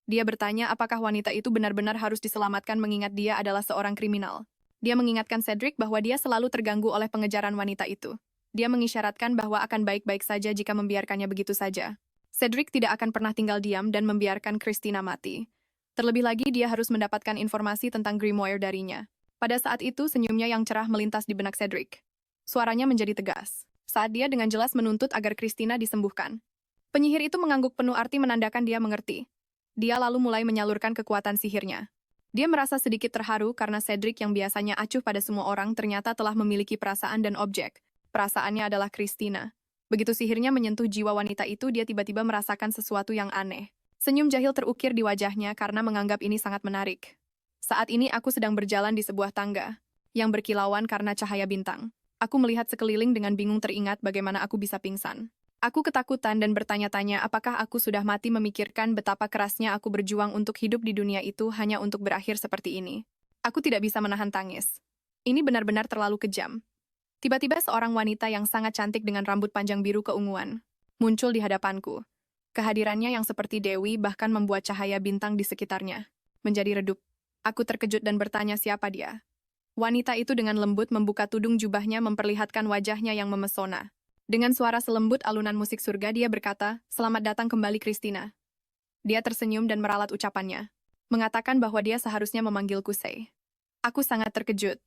Dia bertanya apakah wanita itu benar-benar harus diselamatkan mengingat dia adalah seorang kriminal. Dia mengingatkan Cedric bahwa dia selalu terganggu oleh pengejaran wanita itu. Dia mengisyaratkan bahwa akan baik-baik saja jika membiarkannya begitu saja. Cedric tidak akan pernah tinggal diam dan membiarkan Christina mati. Terlebih lagi dia harus mendapatkan informasi tentang Grimoire darinya. Pada saat itu senyumnya yang cerah melintas di benak Cedric. Suaranya menjadi tegas saat dia dengan jelas menuntut agar Christina disembuhkan. Penyihir itu mengangguk penuh arti menandakan dia mengerti. Dia lalu mulai menyalurkan kekuatan sihirnya. Dia merasa sedikit terharu karena Cedric yang biasanya acuh pada semua orang ternyata telah memiliki perasaan dan objek. Perasaannya adalah Christina. Begitu sihirnya menyentuh jiwa wanita itu, dia tiba-tiba merasakan sesuatu yang aneh. Senyum jahil terukir di wajahnya karena menganggap ini sangat menarik. Saat ini aku sedang berjalan di sebuah tangga yang berkilauan karena cahaya bintang. Aku melihat sekeliling dengan bingung teringat bagaimana aku bisa pingsan. Aku ketakutan dan bertanya-tanya apakah aku sudah mati memikirkan betapa kerasnya aku berjuang untuk hidup di dunia itu hanya untuk berakhir seperti ini. Aku tidak bisa menahan tangis. Ini benar-benar terlalu kejam. Tiba-tiba seorang wanita yang sangat cantik dengan rambut panjang biru keunguan muncul di hadapanku. Kehadirannya yang seperti Dewi bahkan membuat cahaya bintang di sekitarnya menjadi redup. Aku terkejut dan bertanya siapa dia. Wanita itu dengan lembut membuka tudung jubahnya memperlihatkan wajahnya yang memesona. Dengan suara selembut alunan musik surga dia berkata, "Selamat datang kembali Christina." Dia tersenyum dan meralat ucapannya, mengatakan bahwa dia seharusnya memanggilku Sei. Aku sangat terkejut.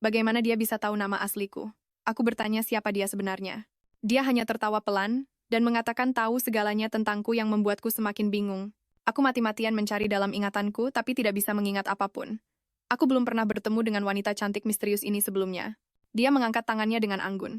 Bagaimana dia bisa tahu nama asliku? Aku bertanya siapa dia sebenarnya. Dia hanya tertawa pelan dan mengatakan tahu segalanya tentangku yang membuatku semakin bingung. Aku mati-matian mencari dalam ingatanku tapi tidak bisa mengingat apapun. Aku belum pernah bertemu dengan wanita cantik misterius ini sebelumnya. Dia mengangkat tangannya dengan anggun.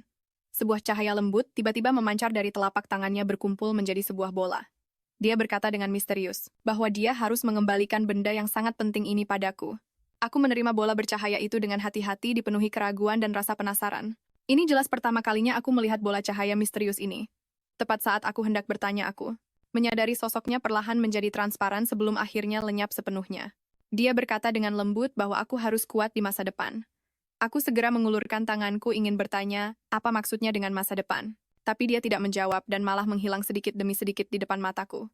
Sebuah cahaya lembut tiba-tiba memancar dari telapak tangannya berkumpul menjadi sebuah bola. Dia berkata dengan misterius bahwa dia harus mengembalikan benda yang sangat penting ini padaku. Aku menerima bola bercahaya itu dengan hati-hati dipenuhi keraguan dan rasa penasaran. Ini jelas pertama kalinya aku melihat bola cahaya misterius ini. Tepat saat aku hendak bertanya aku menyadari sosoknya perlahan menjadi transparan sebelum akhirnya lenyap sepenuhnya. Dia berkata dengan lembut bahwa aku harus kuat di masa depan. Aku segera mengulurkan tanganku ingin bertanya, apa maksudnya dengan masa depan? Tapi dia tidak menjawab dan malah menghilang sedikit demi sedikit di depan mataku.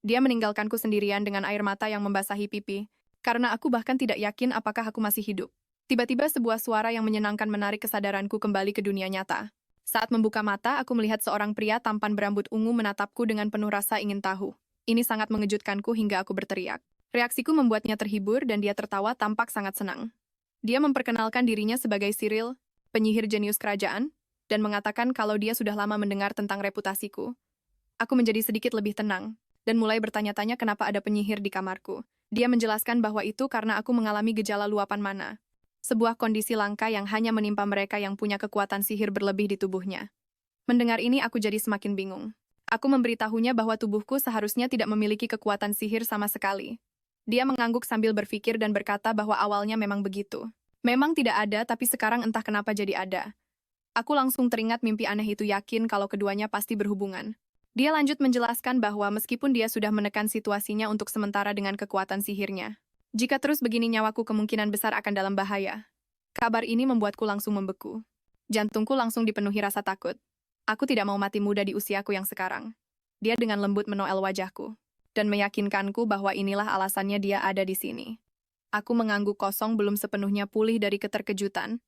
Dia meninggalkanku sendirian dengan air mata yang membasahi pipi, karena aku bahkan tidak yakin apakah aku masih hidup. Tiba-tiba sebuah suara yang menyenangkan menarik kesadaranku kembali ke dunia nyata. Saat membuka mata, aku melihat seorang pria tampan berambut ungu menatapku dengan penuh rasa ingin tahu. Ini sangat mengejutkanku hingga aku berteriak. Reaksiku membuatnya terhibur dan dia tertawa tampak sangat senang. Dia memperkenalkan dirinya sebagai Cyril, penyihir jenius kerajaan, dan mengatakan kalau dia sudah lama mendengar tentang reputasiku. Aku menjadi sedikit lebih tenang, dan mulai bertanya-tanya kenapa ada penyihir di kamarku. Dia menjelaskan bahwa itu karena aku mengalami gejala luapan mana. Sebuah kondisi langka yang hanya menimpa mereka yang punya kekuatan sihir berlebih di tubuhnya. Mendengar ini aku jadi semakin bingung. Aku memberitahunya bahwa tubuhku seharusnya tidak memiliki kekuatan sihir sama sekali. Dia mengangguk sambil berpikir dan berkata bahwa awalnya memang begitu. Memang tidak ada, tapi sekarang entah kenapa jadi ada. Aku langsung teringat mimpi aneh itu yakin kalau keduanya pasti berhubungan. Dia lanjut menjelaskan bahwa meskipun dia sudah menekan situasinya untuk sementara dengan kekuatan sihirnya, jika terus begini nyawaku kemungkinan besar akan dalam bahaya. Kabar ini membuatku langsung membeku. Jantungku langsung dipenuhi rasa takut. Aku tidak mau mati muda di usiaku yang sekarang. Dia dengan lembut menoel wajahku dan meyakinkanku bahwa inilah alasannya dia ada di sini. Aku mengangguk kosong belum sepenuhnya pulih dari keterkejutan.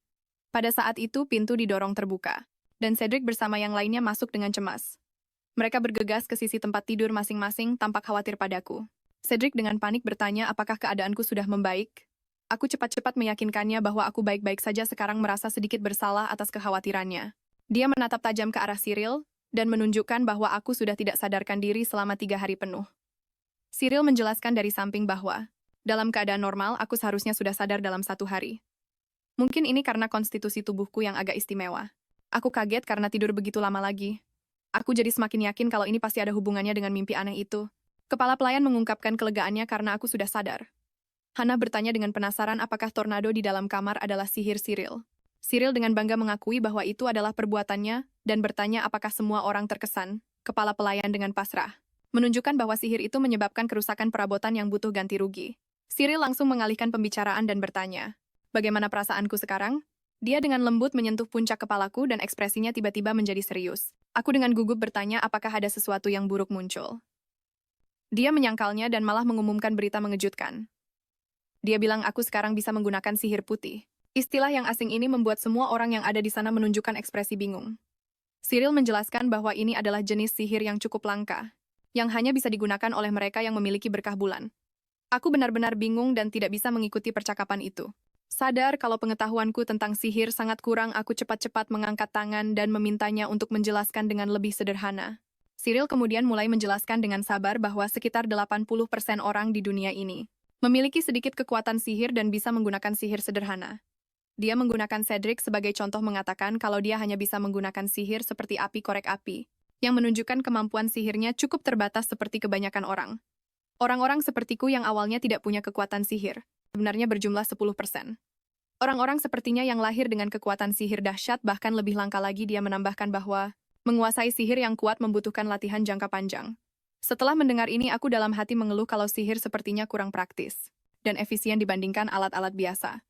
Pada saat itu pintu didorong terbuka, dan Cedric bersama yang lainnya masuk dengan cemas. Mereka bergegas ke sisi tempat tidur masing-masing tampak khawatir padaku. Cedric dengan panik bertanya apakah keadaanku sudah membaik. Aku cepat-cepat meyakinkannya bahwa aku baik-baik saja sekarang merasa sedikit bersalah atas kekhawatirannya. Dia menatap tajam ke arah Cyril dan menunjukkan bahwa aku sudah tidak sadarkan diri selama 3 hari penuh. Cyril menjelaskan dari samping bahwa Dalam keadaan normal, aku seharusnya sudah sadar dalam 1 hari. Mungkin ini karena konstitusi tubuhku yang agak istimewa. Aku kaget karena tidur begitu lama lagi. Aku jadi semakin yakin kalau ini pasti ada hubungannya dengan mimpi aneh itu. Kepala pelayan mengungkapkan kelegaannya karena aku sudah sadar. Hana bertanya dengan penasaran apakah tornado di dalam kamar adalah sihir Cyril. Cyril dengan bangga mengakui bahwa itu adalah perbuatannya dan bertanya apakah semua orang terkesan. Kepala pelayan dengan pasrah. Menunjukkan bahwa sihir itu menyebabkan kerusakan perabotan yang butuh ganti rugi. Cyril langsung mengalihkan pembicaraan dan bertanya, "Bagaimana perasaanku sekarang?" Dia dengan lembut menyentuh puncak kepalaku dan ekspresinya tiba-tiba menjadi serius. Aku dengan gugup bertanya apakah ada sesuatu yang buruk muncul. Dia menyangkalnya dan malah mengumumkan berita mengejutkan. Dia bilang aku sekarang bisa menggunakan sihir putih. Istilah yang asing ini membuat semua orang yang ada di sana menunjukkan ekspresi bingung. Cyril menjelaskan bahwa ini adalah jenis sihir yang cukup langka, yang hanya bisa digunakan oleh mereka yang memiliki berkah bulan. Aku benar-benar bingung dan tidak bisa mengikuti percakapan itu. Sadar kalau pengetahuanku tentang sihir sangat kurang, aku cepat-cepat mengangkat tangan dan memintanya untuk menjelaskan dengan lebih sederhana. Cyril kemudian mulai menjelaskan dengan sabar bahwa sekitar 80% orang di dunia ini memiliki sedikit kekuatan sihir dan bisa menggunakan sihir sederhana. Dia menggunakan Cedric sebagai contoh mengatakan kalau dia hanya bisa menggunakan sihir seperti api korek api, yang menunjukkan kemampuan sihirnya cukup terbatas seperti kebanyakan orang. Orang-orang sepertiku yang awalnya tidak punya kekuatan sihir, sebenarnya berjumlah 10%. Orang-orang sepertinya yang lahir dengan kekuatan sihir dahsyat, bahkan lebih langka lagi. Dia menambahkan bahwa menguasai sihir yang kuat membutuhkan latihan jangka panjang. Setelah mendengar ini, aku dalam hati mengeluh kalau sihir sepertinya kurang praktis dan efisien dibandingkan alat-alat biasa.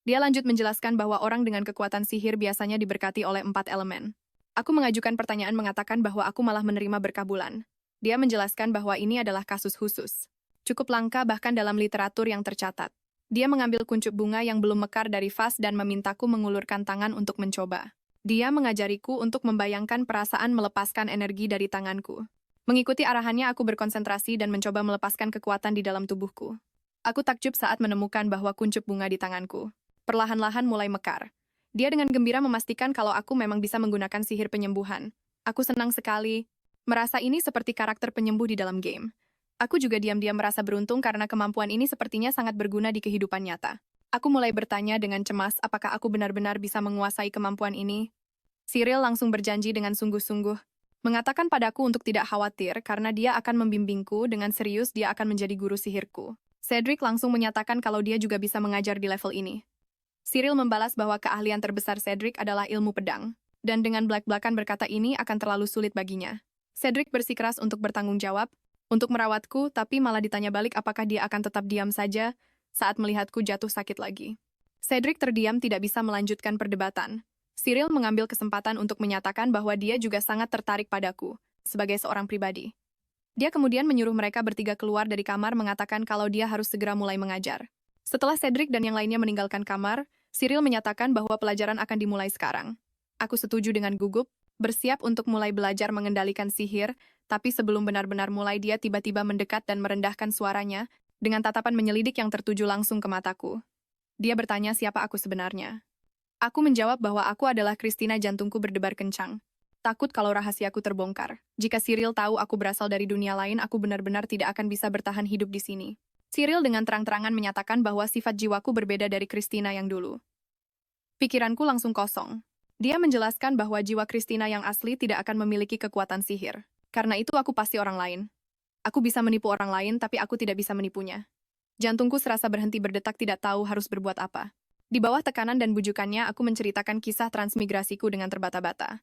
Dia lanjut menjelaskan bahwa orang dengan kekuatan sihir biasanya diberkati oleh 4 elemen. Aku mengajukan pertanyaan mengatakan bahwa aku malah menerima berkah bulan. Dia menjelaskan bahwa ini adalah kasus khusus. Cukup langka bahkan dalam literatur yang tercatat. Dia mengambil kuncup bunga yang belum mekar dari vas dan memintaku mengulurkan tangan untuk mencoba. Dia mengajariku untuk membayangkan perasaan melepaskan energi dari tanganku. Mengikuti arahannya, aku berkonsentrasi dan mencoba melepaskan kekuatan di dalam tubuhku. Aku takjub saat menemukan bahwa kuncup bunga di tanganku perlahan-lahan mulai mekar. Dia dengan gembira memastikan kalau aku memang bisa menggunakan sihir penyembuhan. Aku senang sekali. Merasa ini seperti karakter penyembuh di dalam game. Aku juga diam-diam merasa beruntung karena kemampuan ini sepertinya sangat berguna di kehidupan nyata. Aku mulai bertanya dengan cemas apakah aku benar-benar bisa menguasai kemampuan ini. Cyril langsung berjanji dengan sungguh-sungguh, mengatakan padaku untuk tidak khawatir karena dia akan membimbingku dengan serius. Dia akan menjadi guru sihirku. Cedric langsung menyatakan kalau dia juga bisa mengajar di level ini. Cyril membalas bahwa keahlian terbesar Cedric adalah ilmu pedang, dan dengan belak-belakan berkata ini akan terlalu sulit baginya. Cedric bersikeras untuk bertanggung jawab, untuk merawatku, tapi malah ditanya balik apakah dia akan tetap diam saja saat melihatku jatuh sakit lagi. Cedric terdiam, tidak bisa melanjutkan perdebatan. Cyril mengambil kesempatan untuk menyatakan bahwa dia juga sangat tertarik padaku, sebagai seorang pribadi. Dia kemudian menyuruh mereka bertiga keluar dari kamar, mengatakan kalau dia harus segera mulai mengajar. Setelah Cedric dan yang lainnya meninggalkan kamar, Cyril menyatakan bahwa pelajaran akan dimulai sekarang. Aku setuju dengan gugup, bersiap untuk mulai belajar mengendalikan sihir, tapi sebelum benar-benar mulai dia tiba-tiba mendekat dan merendahkan suaranya, dengan tatapan menyelidik yang tertuju langsung ke mataku. Dia bertanya siapa aku sebenarnya. Aku menjawab bahwa aku adalah Christina. Jantungku berdebar kencang. Takut kalau rahasiaku terbongkar. Jika Cyril tahu aku berasal dari dunia lain, aku benar-benar tidak akan bisa bertahan hidup di sini. Cyril dengan terang-terangan menyatakan bahwa sifat jiwaku berbeda dari Christina yang dulu. Pikiranku langsung kosong. Dia menjelaskan bahwa jiwa Christina yang asli tidak akan memiliki kekuatan sihir. Karena itu aku pasti orang lain. Aku bisa menipu orang lain, tapi aku tidak bisa menipunya. Jantungku serasa berhenti berdetak, tidak tahu harus berbuat apa. Di bawah tekanan dan bujukannya, aku menceritakan kisah transmigrasiku dengan terbata-bata.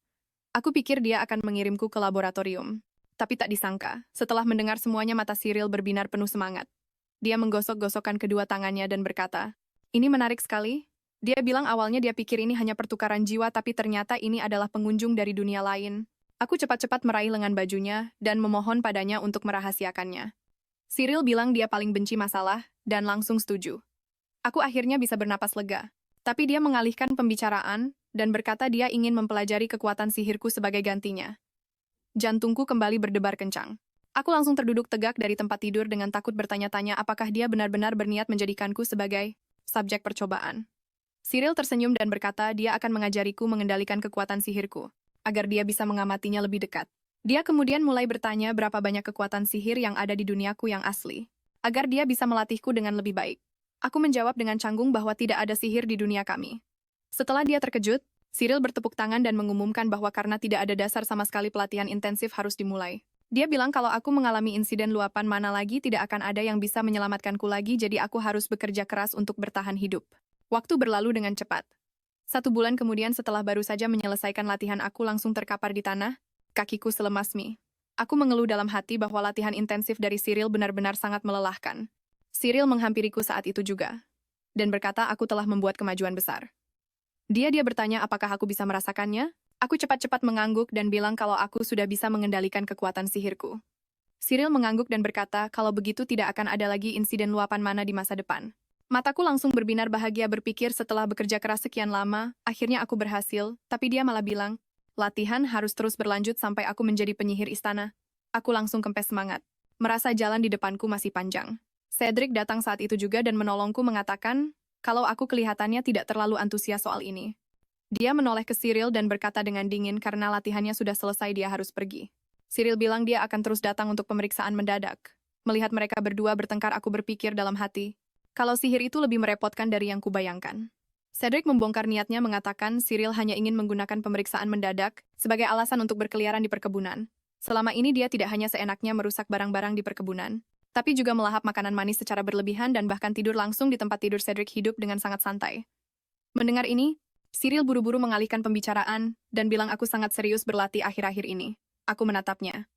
Aku pikir dia akan mengirimku ke laboratorium. Tapi tak disangka, setelah mendengar semuanya mata Cyril berbinar penuh semangat. Dia menggosok-gosokkan kedua tangannya dan berkata, "Ini menarik sekali." Dia bilang awalnya dia pikir ini hanya pertukaran jiwa, tapi ternyata ini adalah pengunjung dari dunia lain. Aku cepat-cepat meraih lengan bajunya dan memohon padanya untuk merahasiakannya. Cyril bilang dia paling benci masalah dan langsung setuju. Aku akhirnya bisa bernapas lega. Tapi dia mengalihkan pembicaraan dan berkata dia ingin mempelajari kekuatan sihirku sebagai gantinya. Jantungku kembali berdebar kencang. Aku langsung terduduk tegak dari tempat tidur dengan takut bertanya-tanya apakah dia benar-benar berniat menjadikanku sebagai subjek percobaan. Cyril tersenyum dan berkata dia akan mengajariku mengendalikan kekuatan sihirku, agar dia bisa mengamatinya lebih dekat. Dia kemudian mulai bertanya berapa banyak kekuatan sihir yang ada di duniaku yang asli. agar dia bisa melatihku dengan lebih baik. Aku menjawab dengan canggung bahwa tidak ada sihir di dunia kami. Setelah dia terkejut, Cyril bertepuk tangan dan mengumumkan bahwa karena tidak ada dasar sama sekali pelatihan intensif harus dimulai. Dia bilang kalau aku mengalami insiden luapan mana lagi tidak akan ada yang bisa menyelamatkanku lagi, jadi aku harus bekerja keras untuk bertahan hidup. Waktu berlalu dengan cepat. 1 bulan kemudian setelah baru saja menyelesaikan latihan aku langsung terkapar di tanah, kakiku selemas mie. Aku mengeluh dalam hati bahwa latihan intensif dari Cyril benar-benar sangat melelahkan. Cyril menghampiriku saat itu juga, dan berkata aku telah membuat kemajuan besar. Dia bertanya apakah aku bisa merasakannya. Aku cepat-cepat mengangguk dan bilang kalau aku sudah bisa mengendalikan kekuatan sihirku. Cyril mengangguk dan berkata kalau begitu tidak akan ada lagi insiden luapan mana di masa depan. Mataku langsung berbinar bahagia berpikir setelah bekerja keras sekian lama, akhirnya aku berhasil, tapi dia malah bilang, latihan harus terus berlanjut sampai aku menjadi penyihir istana. Aku langsung kempes semangat. Merasa jalan di depanku masih panjang. Cedric datang saat itu juga dan menolongku mengatakan kalau aku kelihatannya tidak terlalu antusias soal ini. Dia menoleh ke Cyril dan berkata dengan dingin karena latihannya sudah selesai dia harus pergi. Cyril bilang dia akan terus datang untuk pemeriksaan mendadak. Melihat mereka berdua bertengkar aku berpikir dalam hati, kalau sihir itu lebih merepotkan dari yang kubayangkan. Cedric membongkar niatnya mengatakan Cyril hanya ingin menggunakan pemeriksaan mendadak sebagai alasan untuk berkeliaran di perkebunan. Selama ini dia tidak hanya seenaknya merusak barang-barang di perkebunan, tapi juga melahap makanan manis secara berlebihan dan bahkan tidur langsung di tempat tidur Cedric hidup dengan sangat santai. Mendengar ini, Cyril buru-buru mengalihkan pembicaraan dan bilang aku sangat serius berlatih akhir-akhir ini. Aku menatapnya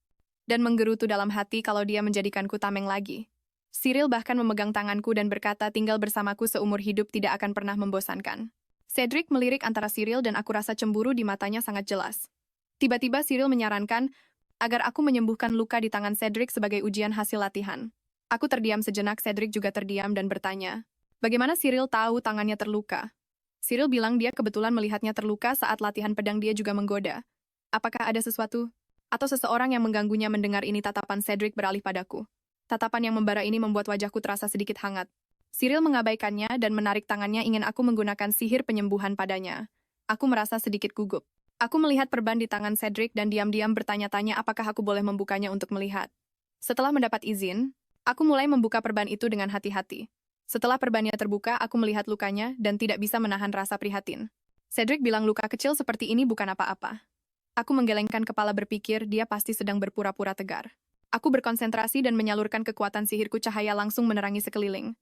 dan menggerutu dalam hati kalau dia menjadikanku tameng lagi. Cyril bahkan memegang tanganku dan berkata tinggal bersamaku seumur hidup tidak akan pernah membosankan. Cedric melirik antara Cyril dan aku rasa cemburu di matanya sangat jelas. Tiba-tiba Cyril menyarankan agar aku menyembuhkan luka di tangan Cedric sebagai ujian hasil latihan. Aku terdiam sejenak, Cedric juga terdiam dan bertanya, bagaimana Cyril tahu tangannya terluka? Cyril bilang dia kebetulan melihatnya terluka saat latihan pedang dia juga menggoda. Apakah ada sesuatu? Atau seseorang yang mengganggunya? Mendengar ini tatapan Cedric beralih padaku. Tatapan yang membara ini membuat wajahku terasa sedikit hangat. Cyril mengabaikannya dan menarik tangannya ingin aku menggunakan sihir penyembuhan padanya. Aku merasa sedikit gugup. Aku melihat perban di tangan Cedric dan diam-diam bertanya-tanya apakah aku boleh membukanya untuk melihat. Setelah mendapat izin, aku mulai membuka perban itu dengan hati-hati. Setelah perbannya terbuka, aku melihat lukanya dan tidak bisa menahan rasa prihatin. Cedric bilang luka kecil seperti ini bukan apa-apa. Aku menggelengkan kepala berpikir dia pasti sedang berpura-pura tegar. Aku berkonsentrasi dan menyalurkan kekuatan sihirku, cahaya langsung menerangi sekeliling.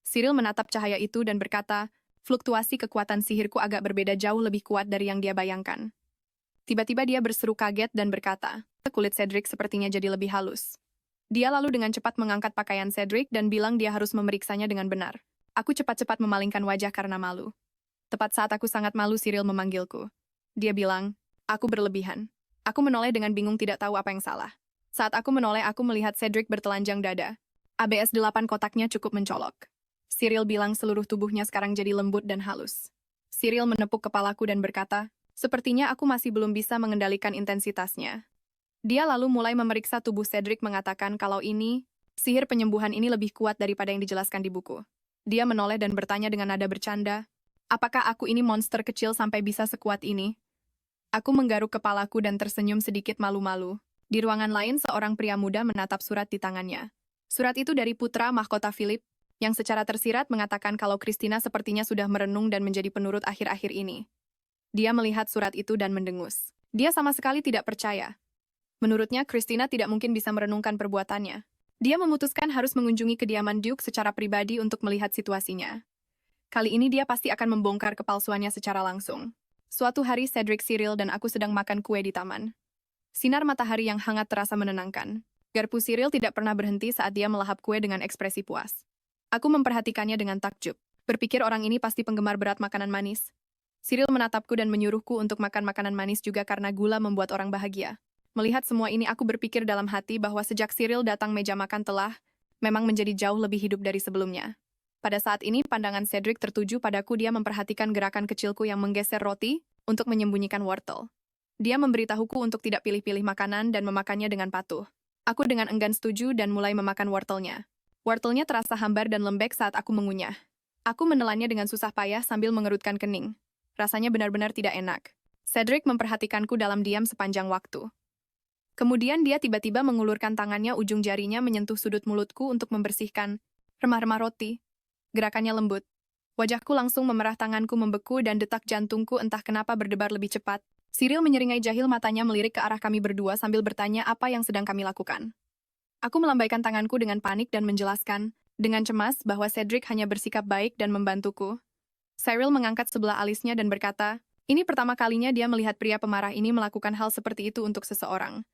Cyril menatap cahaya itu dan berkata, fluktuasi kekuatan sihirku agak berbeda, jauh lebih kuat dari yang dia bayangkan. Tiba-tiba dia berseru kaget dan berkata, kulit Cedric sepertinya jadi lebih halus. Dia lalu dengan cepat mengangkat pakaian Cedric dan bilang dia harus memeriksanya dengan benar. Aku cepat-cepat memalingkan wajah karena malu. Tepat saat aku sangat malu, Cyril memanggilku. Dia bilang, aku berlebihan. Aku menoleh dengan bingung tidak tahu apa yang salah. Saat aku menoleh, aku melihat Cedric bertelanjang dada. ABS 8 kotaknya cukup mencolok. Cyril bilang seluruh tubuhnya sekarang jadi lembut dan halus. Cyril menepuk kepalaku dan berkata, sepertinya aku masih belum bisa mengendalikan intensitasnya. Dia lalu mulai memeriksa tubuh Cedric mengatakan kalau sihir penyembuhan ini lebih kuat daripada yang dijelaskan di buku. Dia menoleh dan bertanya dengan nada bercanda, apakah aku ini monster kecil sampai bisa sekuat ini? Aku menggaruk kepalaku dan tersenyum sedikit malu-malu. Di ruangan lain, seorang pria muda menatap surat di tangannya. Surat itu dari putra mahkota Philip, yang secara tersirat mengatakan kalau Christina sepertinya sudah merenung dan menjadi penurut akhir-akhir ini. Dia melihat surat itu dan mendengus. Dia sama sekali tidak percaya. Menurutnya, Christina tidak mungkin bisa merenungkan perbuatannya. Dia memutuskan harus mengunjungi kediaman Duke secara pribadi untuk melihat situasinya. Kali ini dia pasti akan membongkar kepalsuannya secara langsung. Suatu hari, Cedric, Cyril, dan aku sedang makan kue di taman. Sinar matahari yang hangat terasa menenangkan. Garpu Cyril tidak pernah berhenti saat dia melahap kue dengan ekspresi puas. Aku memperhatikannya dengan takjub. Berpikir orang ini pasti penggemar berat makanan manis. Cyril menatapku dan menyuruhku untuk makan makanan manis juga karena gula membuat orang bahagia. Melihat semua ini, aku berpikir dalam hati bahwa sejak Cyril datang meja makan telah memang menjadi jauh lebih hidup dari sebelumnya. Pada saat ini, pandangan Cedric tertuju padaku. Dia memperhatikan gerakan kecilku yang menggeser roti untuk menyembunyikan wortel. Dia memberitahuku untuk tidak pilih-pilih makanan dan memakannya dengan patuh. Aku dengan enggan setuju dan mulai memakan wortelnya. Wortelnya terasa hambar dan lembek saat aku mengunyah. Aku menelannya dengan susah payah sambil mengerutkan kening. Rasanya benar-benar tidak enak. Cedric memperhatikanku dalam diam sepanjang waktu. Kemudian dia tiba-tiba mengulurkan tangannya, ujung jarinya menyentuh sudut mulutku untuk membersihkan remah-remah roti. Gerakannya lembut. Wajahku langsung memerah, tanganku membeku dan detak jantungku entah kenapa berdebar lebih cepat. Cyril menyeringai jahil, matanya melirik ke arah kami berdua sambil bertanya apa yang sedang kami lakukan. Aku melambaikan tanganku dengan panik dan menjelaskan, dengan cemas, bahwa Cedric hanya bersikap baik dan membantuku. Cyril mengangkat sebelah alisnya dan berkata, ini pertama kalinya dia melihat pria pemarah ini melakukan hal seperti itu untuk seseorang.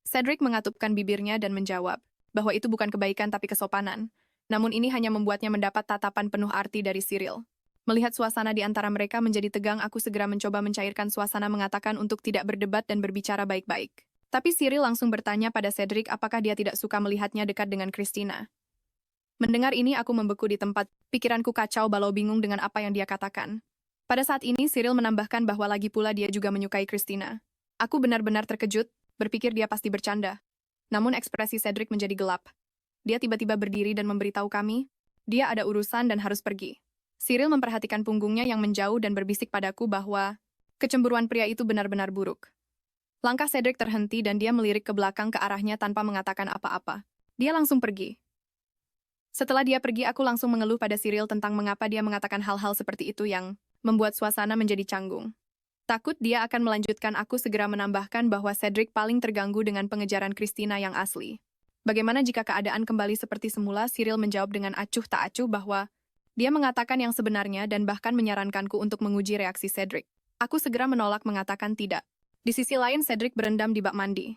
Cedric mengatupkan bibirnya dan menjawab, bahwa itu bukan kebaikan tapi kesopanan. Namun ini hanya membuatnya mendapat tatapan penuh arti dari Cyril. Melihat suasana di antara mereka menjadi tegang, aku segera mencoba mencairkan suasana, mengatakan untuk tidak berdebat dan berbicara baik-baik. Tapi Cyril langsung bertanya pada Cedric apakah dia tidak suka melihatnya dekat dengan Christina. Mendengar ini aku membeku di tempat, pikiranku kacau balau, bingung dengan apa yang dia katakan. Pada saat ini Cyril menambahkan bahwa lagi pula dia juga menyukai Christina. Aku benar-benar terkejut, berpikir dia pasti bercanda. Namun ekspresi Cedric menjadi gelap. Dia tiba-tiba berdiri dan memberitahu kami, dia ada urusan dan harus pergi. Cyril memperhatikan punggungnya yang menjauh dan berbisik padaku bahwa kecemburuan pria itu benar-benar buruk. Langkah Cedric terhenti dan dia melirik ke belakang ke arahnya tanpa mengatakan apa-apa. Dia langsung pergi. Setelah dia pergi, aku langsung mengeluh pada Cyril tentang mengapa dia mengatakan hal-hal seperti itu yang membuat suasana menjadi canggung. Takut dia akan melanjutkan, aku segera menambahkan bahwa Cedric paling terganggu dengan pengejaran Christina yang asli. Bagaimana jika keadaan kembali seperti semula? Cyril menjawab dengan acuh tak acuh bahwa dia mengatakan yang sebenarnya dan bahkan menyarankanku untuk menguji reaksi Cedric. Aku segera menolak, mengatakan tidak. Di sisi lain, Cedric berendam di bak mandi.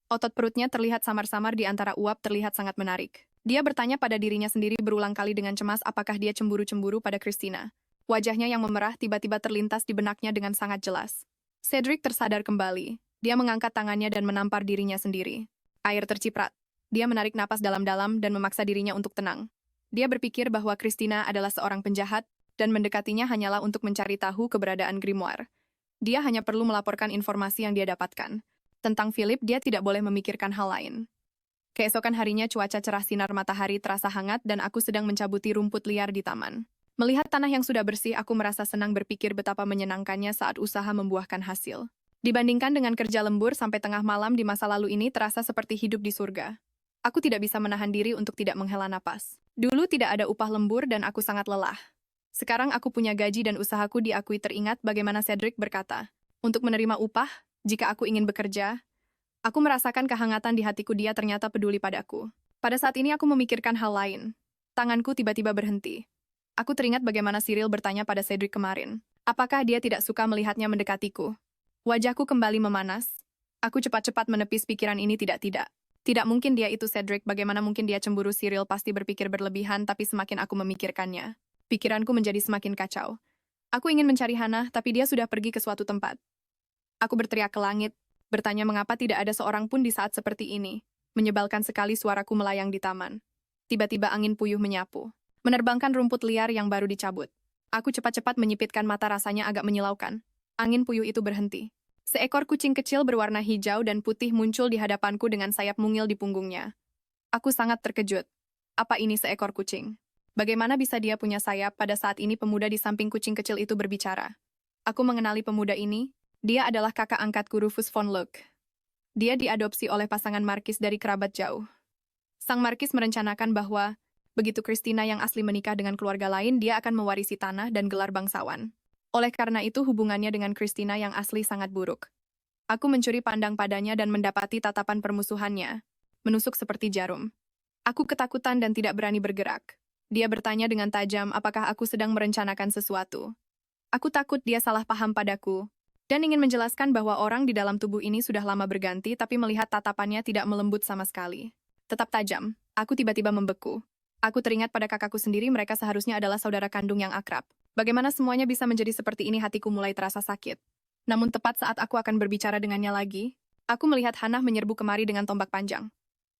Otot perutnya terlihat samar-samar di antara uap, terlihat sangat menarik. Dia bertanya pada dirinya sendiri berulang kali dengan cemas apakah dia cemburu-cemburu pada Christina. Wajahnya yang memerah tiba-tiba terlintas di benaknya dengan sangat jelas. Cedric tersadar kembali. Dia mengangkat tangannya dan menampar dirinya sendiri. Air terciprat. Dia menarik napas dalam-dalam dan memaksa dirinya untuk tenang. Dia berpikir bahwa Christina adalah seorang penjahat dan mendekatinya hanyalah untuk mencari tahu keberadaan grimoire. Dia hanya perlu melaporkan informasi yang dia dapatkan. Tentang Philip, dia tidak boleh memikirkan hal lain. Keesokan harinya cuaca cerah, sinar matahari terasa hangat dan aku sedang mencabuti rumput liar di taman. Melihat tanah yang sudah bersih, aku merasa senang, berpikir betapa menyenangkannya saat usaha membuahkan hasil. Dibandingkan dengan kerja lembur sampai tengah malam di masa lalu, ini terasa seperti hidup di surga. Aku tidak bisa menahan diri untuk tidak menghela napas. Dulu tidak ada upah lembur dan aku sangat lelah. Sekarang aku punya gaji dan usahaku diakui. Teringat bagaimana Cedric berkata, untuk menerima upah, jika aku ingin bekerja, aku merasakan kehangatan di hatiku. Dia ternyata peduli padaku. Pada saat ini aku memikirkan hal lain. Tanganku tiba-tiba berhenti. Aku teringat bagaimana Cyril bertanya pada Cedric kemarin. Apakah dia tidak suka melihatnya mendekatiku? Wajahku kembali memanas. Aku cepat-cepat menepis pikiran ini. Tidak. Tidak mungkin dia itu Cedric. Bagaimana mungkin dia cemburu? Cyril pasti berpikir berlebihan, tapi semakin aku memikirkannya, pikiranku menjadi semakin kacau. Aku ingin mencari Hannah, tapi dia sudah pergi ke suatu tempat. Aku berteriak ke langit, bertanya mengapa tidak ada seorang pun di saat seperti ini. Menyebalkan sekali, suaraku melayang di taman. Tiba-tiba angin puyuh menyapu, menerbangkan rumput liar yang baru dicabut. Aku cepat-cepat menyipitkan mata, rasanya agak menyilaukan. Angin puyuh itu berhenti. Seekor kucing kecil berwarna hijau dan putih muncul di hadapanku dengan sayap mungil di punggungnya. Aku sangat terkejut. Apa ini seekor kucing? Bagaimana bisa dia punya sayap? Pada saat ini pemuda di samping kucing kecil itu berbicara. Aku mengenali pemuda ini. Dia adalah kakak angkatku, Rufus von Luck. Dia diadopsi oleh pasangan markis dari kerabat jauh. Sang markis merencanakan bahwa, begitu Christina yang asli menikah dengan keluarga lain, dia akan mewarisi tanah dan gelar bangsawan. Oleh karena itu hubungannya dengan Christina yang asli sangat buruk. Aku mencuri pandang padanya dan mendapati tatapan permusuhannya, menusuk seperti jarum. Aku ketakutan dan tidak berani bergerak. Dia bertanya dengan tajam apakah aku sedang merencanakan sesuatu. Aku takut dia salah paham padaku, dan ingin menjelaskan bahwa orang di dalam tubuh ini sudah lama berganti, tapi melihat tatapannya tidak melembut sama sekali. Tetap tajam, aku tiba-tiba membeku. Aku teringat pada kakakku sendiri, mereka seharusnya adalah saudara kandung yang akrab. Bagaimana semuanya bisa menjadi seperti ini? Hatiku mulai terasa sakit. Namun tepat saat aku akan berbicara dengannya lagi, aku melihat Hannah menyerbu kemari dengan tombak panjang.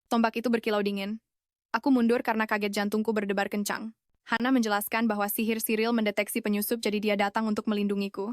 Tombak itu berkilau dingin. Aku mundur karena kaget, jantungku berdebar kencang. Hannah menjelaskan bahwa sihir Cyril mendeteksi penyusup, jadi dia datang untuk melindungiku.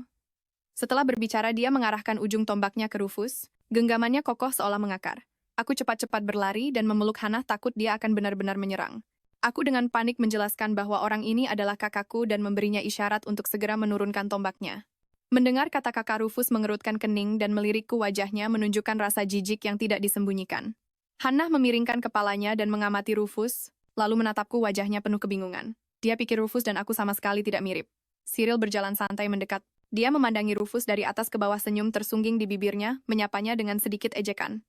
Setelah berbicara, dia mengarahkan ujung tombaknya ke Rufus. Genggamannya kokoh seolah mengakar. Aku cepat-cepat berlari dan memeluk Hannah, takut dia akan benar-benar menyerang. Aku dengan panik menjelaskan bahwa orang ini adalah kakakku dan memberinya isyarat untuk segera menurunkan tombaknya. Mendengar kata kakak Rufus mengerutkan kening dan melirik ke wajahnya menunjukkan rasa jijik yang tidak disembunyikan. Hannah memiringkan kepalanya dan mengamati Rufus, lalu menatapku wajahnya penuh kebingungan. Dia pikir Rufus dan aku sama sekali tidak mirip. Cyril berjalan santai mendekat. Dia memandangi Rufus dari atas ke bawah, senyum tersungging di bibirnya, menyapanya dengan sedikit ejekan.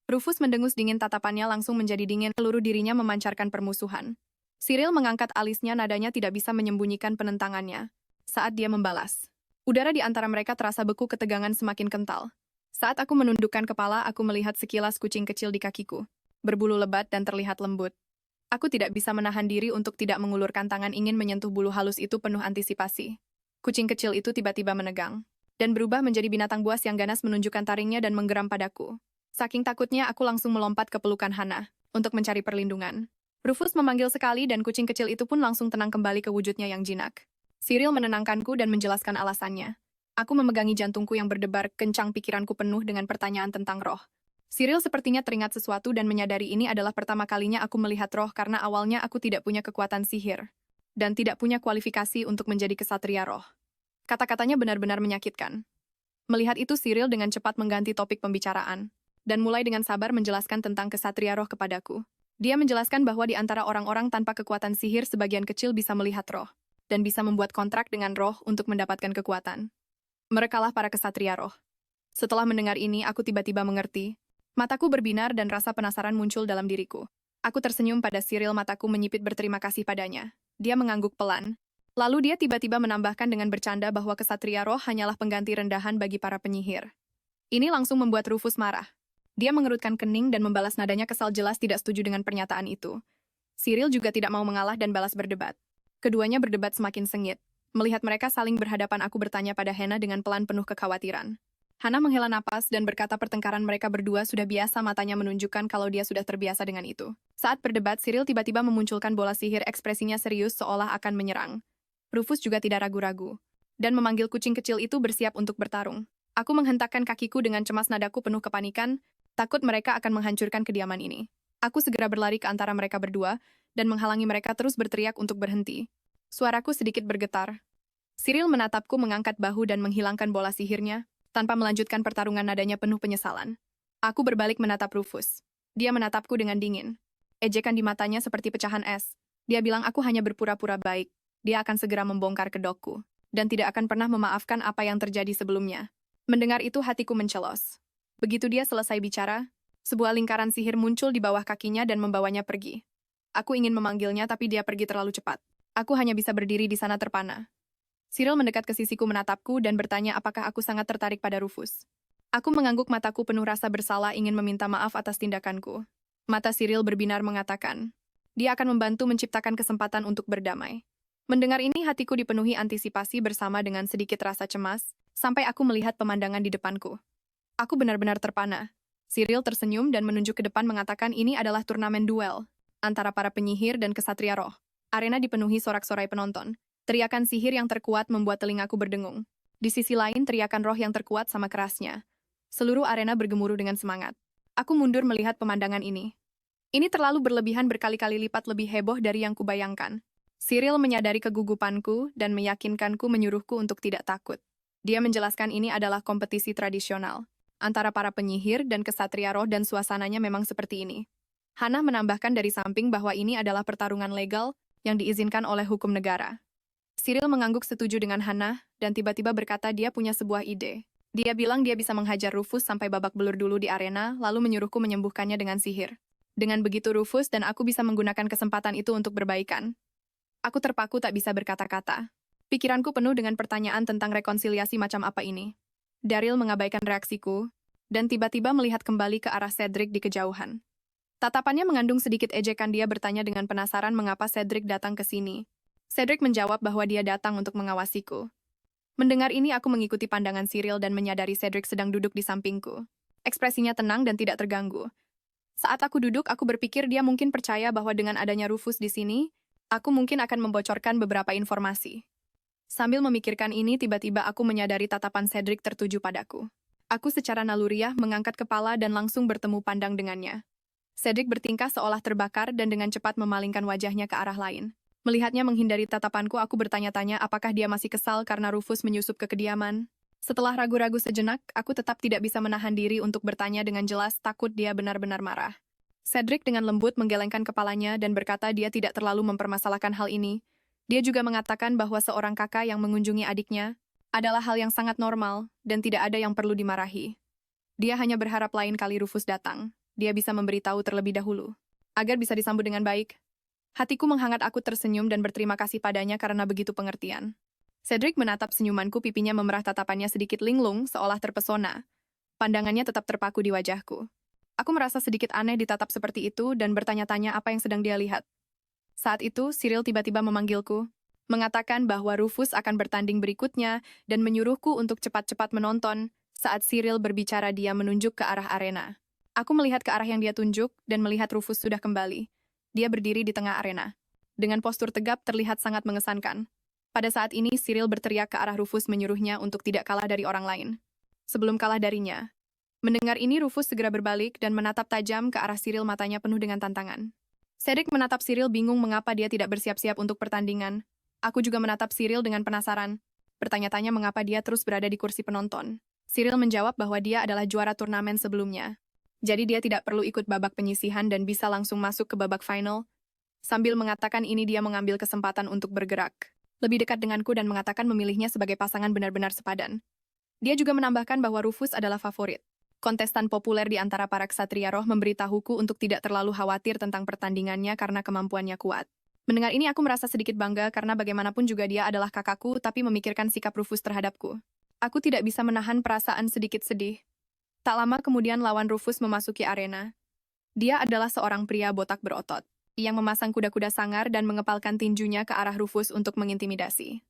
Rufus mendengus dingin, tatapannya langsung menjadi dingin, seluruh dirinya memancarkan permusuhan. Cyril mengangkat alisnya, nadanya tidak bisa menyembunyikan penentangannya. Saat dia membalas, udara di antara mereka terasa beku, ketegangan semakin kental. Saat aku menundukkan kepala, aku melihat sekilas kucing kecil di kakiku. Berbulu lebat dan terlihat lembut. Aku tidak bisa menahan diri untuk tidak mengulurkan tangan ingin menyentuh bulu halus itu penuh antisipasi. Kucing kecil itu tiba-tiba menegang dan berubah menjadi binatang buas yang ganas, menunjukkan taringnya dan menggeram padaku. Saking takutnya, aku langsung melompat ke pelukan Hannah untuk mencari perlindungan. Rufus memanggil sekali dan kucing kecil itu pun langsung tenang kembali ke wujudnya yang jinak. Cyril menenangkanku dan menjelaskan alasannya. Aku memegangi jantungku yang berdebar kencang, pikiranku penuh dengan pertanyaan tentang roh. Cyril sepertinya teringat sesuatu dan menyadari ini adalah pertama kalinya aku melihat roh, karena awalnya aku tidak punya kekuatan sihir dan tidak punya kualifikasi untuk menjadi kesatria roh. Kata-katanya benar-benar menyakitkan. Melihat itu, Cyril dengan cepat mengganti topik pembicaraan dan mulai dengan sabar menjelaskan tentang kesatria roh kepadaku. Dia menjelaskan bahwa di antara orang-orang tanpa kekuatan sihir, sebagian kecil bisa melihat roh dan bisa membuat kontrak dengan roh untuk mendapatkan kekuatan. Merekalah para kesatria roh. Setelah mendengar ini, aku tiba-tiba mengerti. Mataku berbinar dan rasa penasaran muncul dalam diriku. Aku tersenyum pada Cyril, mataku menyipit berterima kasih padanya. Dia mengangguk pelan. Lalu dia tiba-tiba menambahkan dengan bercanda bahwa kesatria roh hanyalah pengganti rendahan bagi para penyihir. Ini langsung membuat Rufus marah. Dia mengerutkan kening dan membalas, nadanya kesal, jelas tidak setuju dengan pernyataan itu. Cyril juga tidak mau mengalah dan balas berdebat. Keduanya berdebat semakin sengit. Melihat mereka saling berhadapan, aku bertanya pada Hannah dengan pelan penuh kekhawatiran. Hannah menghela napas dan berkata pertengkaran mereka berdua sudah biasa, matanya menunjukkan kalau dia sudah terbiasa dengan itu. Saat berdebat, Cyril tiba-tiba memunculkan bola sihir, ekspresinya serius seolah akan menyerang. Rufus juga tidak ragu-ragu dan memanggil kucing kecil itu bersiap untuk bertarung. Aku menghentakkan kakiku dengan cemas, nadaku penuh kepanikan, takut mereka akan menghancurkan kediaman ini. Aku segera berlari ke antara mereka berdua dan menghalangi mereka terus berteriak untuk berhenti. Suaraku sedikit bergetar. Cyril menatapku, mengangkat bahu dan menghilangkan bola sihirnya. Tanpa melanjutkan pertarungan, nadanya penuh penyesalan. Aku berbalik menatap Rufus. Dia menatapku dengan dingin. Ejekan di matanya seperti pecahan es. Dia bilang aku hanya berpura-pura baik. Dia akan segera membongkar kedokku dan tidak akan pernah memaafkan apa yang terjadi sebelumnya. Mendengar itu, hatiku mencelos. Begitu dia selesai bicara, sebuah lingkaran sihir muncul di bawah kakinya dan membawanya pergi. Aku ingin memanggilnya, tapi dia pergi terlalu cepat. Aku hanya bisa berdiri di sana terpana. Cyril mendekat ke sisiku, menatapku dan bertanya apakah aku sangat tertarik pada Rufus. Aku mengangguk, mataku penuh rasa bersalah, ingin meminta maaf atas tindakanku. Mata Cyril berbinar mengatakan, dia akan membantu menciptakan kesempatan untuk berdamai. Mendengar ini, hatiku dipenuhi antisipasi bersama dengan sedikit rasa cemas, sampai aku melihat pemandangan di depanku. Aku benar-benar terpana. Cyril tersenyum dan menunjuk ke depan, mengatakan ini adalah turnamen duel antara para penyihir dan kesatria roh. Arena dipenuhi sorak-sorai penonton. Teriakan sihir yang terkuat membuat telingaku berdengung. Di sisi lain, teriakan roh yang terkuat sama kerasnya. Seluruh arena bergemuruh dengan semangat. Aku mundur melihat pemandangan ini. Ini terlalu berlebihan, berkali-kali lipat lebih heboh dari yang kubayangkan. Cyril menyadari kegugupanku dan meyakinkanku, menyuruhku untuk tidak takut. Dia menjelaskan ini adalah kompetisi tradisional antara para penyihir dan kesatria roh dan suasananya memang seperti ini. Hannah menambahkan dari samping bahwa ini adalah pertarungan legal yang diizinkan oleh hukum negara. Cyril mengangguk setuju dengan Hannah dan tiba-tiba berkata dia punya sebuah ide. Dia bilang dia bisa menghajar Rufus sampai babak belur dulu di arena, lalu menyuruhku menyembuhkannya dengan sihir. Dengan begitu Rufus dan aku bisa menggunakan kesempatan itu untuk berbaikan. Aku terpaku, tak bisa berkata-kata. Pikiranku penuh dengan pertanyaan tentang rekonsiliasi macam apa ini. Daryl mengabaikan reaksiku dan tiba-tiba melihat kembali ke arah Cedric di kejauhan. Tatapannya mengandung sedikit ejekan, dia bertanya dengan penasaran mengapa Cedric datang ke sini. Cedric menjawab bahwa dia datang untuk mengawasiku. Mendengar ini, aku mengikuti pandangan Cyril dan menyadari Cedric sedang duduk di sampingku. Ekspresinya tenang dan tidak terganggu. Saat aku duduk, aku berpikir dia mungkin percaya bahwa dengan adanya Rufus di sini, aku mungkin akan membocorkan beberapa informasi. Sambil memikirkan ini, tiba-tiba aku menyadari tatapan Cedric tertuju padaku. Aku secara naluriah mengangkat kepala dan langsung bertemu pandang dengannya. Cedric bertingkah seolah terbakar dan dengan cepat memalingkan wajahnya ke arah lain. Melihatnya menghindari tatapanku, aku bertanya-tanya apakah dia masih kesal karena Rufus menyusup ke kediaman. Setelah ragu-ragu sejenak, aku tetap tidak bisa menahan diri untuk bertanya dengan jelas, takut dia benar-benar marah. Cedric dengan lembut menggelengkan kepalanya dan berkata dia tidak terlalu mempermasalahkan hal ini. Dia juga mengatakan bahwa seorang kakak yang mengunjungi adiknya adalah hal yang sangat normal dan tidak ada yang perlu dimarahi. Dia hanya berharap lain kali Rufus datang, dia bisa memberitahu terlebih dahulu, agar bisa disambut dengan baik. Hatiku menghangat, aku tersenyum dan berterima kasih padanya karena begitu pengertian. Cedric menatap senyumanku, pipinya memerah, tatapannya sedikit linglung, seolah terpesona. Pandangannya tetap terpaku di wajahku. Aku merasa sedikit aneh ditatap seperti itu dan bertanya-tanya apa yang sedang dia lihat. Saat itu, Cyril tiba-tiba memanggilku, mengatakan bahwa Rufus akan bertanding berikutnya dan menyuruhku untuk cepat-cepat menonton. Saat Cyril berbicara, dia menunjuk ke arah arena. Aku melihat ke arah yang dia tunjuk dan melihat Rufus sudah kembali. Dia berdiri di tengah arena. Dengan postur tegap terlihat sangat mengesankan. Pada saat ini, Cyril berteriak ke arah Rufus menyuruhnya untuk tidak kalah dari orang lain. Sebelum kalah darinya. Mendengar ini, Rufus segera berbalik dan menatap tajam ke arah Cyril, matanya penuh dengan tantangan. Cedric menatap Cyril bingung mengapa dia tidak bersiap-siap untuk pertandingan. Aku juga menatap Cyril dengan penasaran. Bertanya-tanya mengapa dia terus berada di kursi penonton. Cyril menjawab bahwa dia adalah juara turnamen sebelumnya. Jadi dia tidak perlu ikut babak penyisihan dan bisa langsung masuk ke babak final. Sambil mengatakan ini, dia mengambil kesempatan untuk bergerak lebih dekat denganku dan mengatakan memilihnya sebagai pasangan benar-benar sepadan. Dia juga menambahkan bahwa Rufus adalah favorit. Kontestan populer di antara para ksatria roh memberitahuku untuk tidak terlalu khawatir tentang pertandingannya karena kemampuannya kuat. Mendengar ini aku merasa sedikit bangga karena bagaimanapun juga dia adalah kakakku, tapi memikirkan sikap Rufus terhadapku. Aku tidak bisa menahan perasaan sedikit sedih. Tak lama kemudian lawan Rufus memasuki arena. Dia adalah seorang pria botak berotot, yang memasang kuda-kuda sangar dan mengepalkan tinjunya ke arah Rufus untuk mengintimidasi.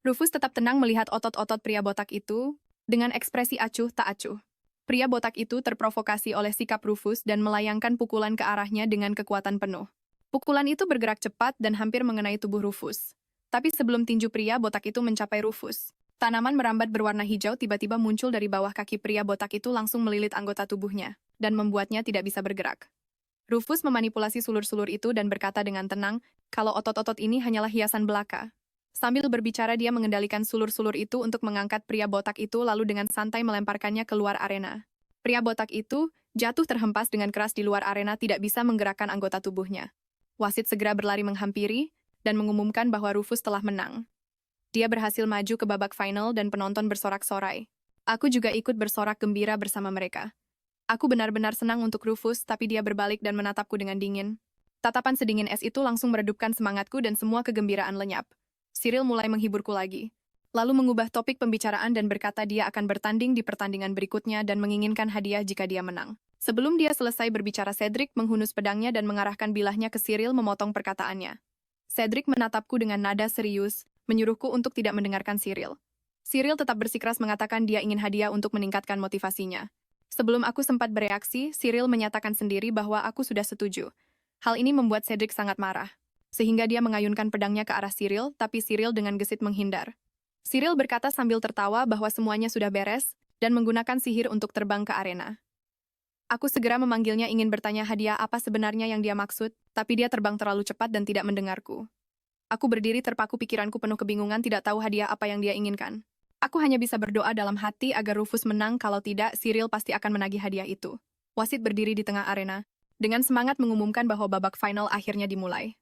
Rufus tetap tenang melihat otot-otot pria botak itu, dengan ekspresi acuh tak acuh. Pria botak itu terprovokasi oleh sikap Rufus dan melayangkan pukulan ke arahnya dengan kekuatan penuh. Pukulan itu bergerak cepat dan hampir mengenai tubuh Rufus. Tapi sebelum tinju pria botak itu mencapai Rufus, tanaman merambat berwarna hijau tiba-tiba muncul dari bawah kaki pria botak itu, langsung melilit anggota tubuhnya dan membuatnya tidak bisa bergerak. Rufus memanipulasi sulur-sulur itu dan berkata dengan tenang kalau otot-otot ini hanyalah hiasan belaka. Sambil berbicara, dia mengendalikan sulur-sulur itu untuk mengangkat pria botak itu lalu dengan santai melemparkannya keluar arena. Pria botak itu jatuh terhempas dengan keras di luar arena, tidak bisa menggerakkan anggota tubuhnya. Wasit segera berlari menghampiri dan mengumumkan bahwa Rufus telah menang. Dia berhasil maju ke babak final dan penonton bersorak-sorai. Aku juga ikut bersorak gembira bersama mereka. Aku benar-benar senang untuk Rufus, tapi dia berbalik dan menatapku dengan dingin. Tatapan sedingin es itu langsung meredupkan semangatku dan semua kegembiraan lenyap. Cyril mulai menghiburku lagi. Lalu mengubah topik pembicaraan dan berkata dia akan bertanding di pertandingan berikutnya dan menginginkan hadiah jika dia menang. Sebelum dia selesai berbicara, Cedric menghunus pedangnya dan mengarahkan bilahnya ke Cyril, memotong perkataannya. Cedric menatapku dengan nada serius, menyuruhku untuk tidak mendengarkan Cyril. Cyril tetap bersikeras mengatakan dia ingin hadiah untuk meningkatkan motivasinya. Sebelum aku sempat bereaksi, Cyril menyatakan sendiri bahwa aku sudah setuju. Hal ini membuat Cedric sangat marah, sehingga dia mengayunkan pedangnya ke arah Cyril, tapi Cyril dengan gesit menghindar. Cyril berkata sambil tertawa bahwa semuanya sudah beres, dan menggunakan sihir untuk terbang ke arena. Aku segera memanggilnya ingin bertanya hadiah apa sebenarnya yang dia maksud, tapi dia terbang terlalu cepat dan tidak mendengarku. Aku berdiri terpaku, pikiranku penuh kebingungan, tidak tahu hadiah apa yang dia inginkan. Aku hanya bisa berdoa dalam hati agar Rufus menang, kalau tidak, Cyril pasti akan menagih hadiah itu. Wasit berdiri di tengah arena, dengan semangat mengumumkan bahwa babak final akhirnya dimulai.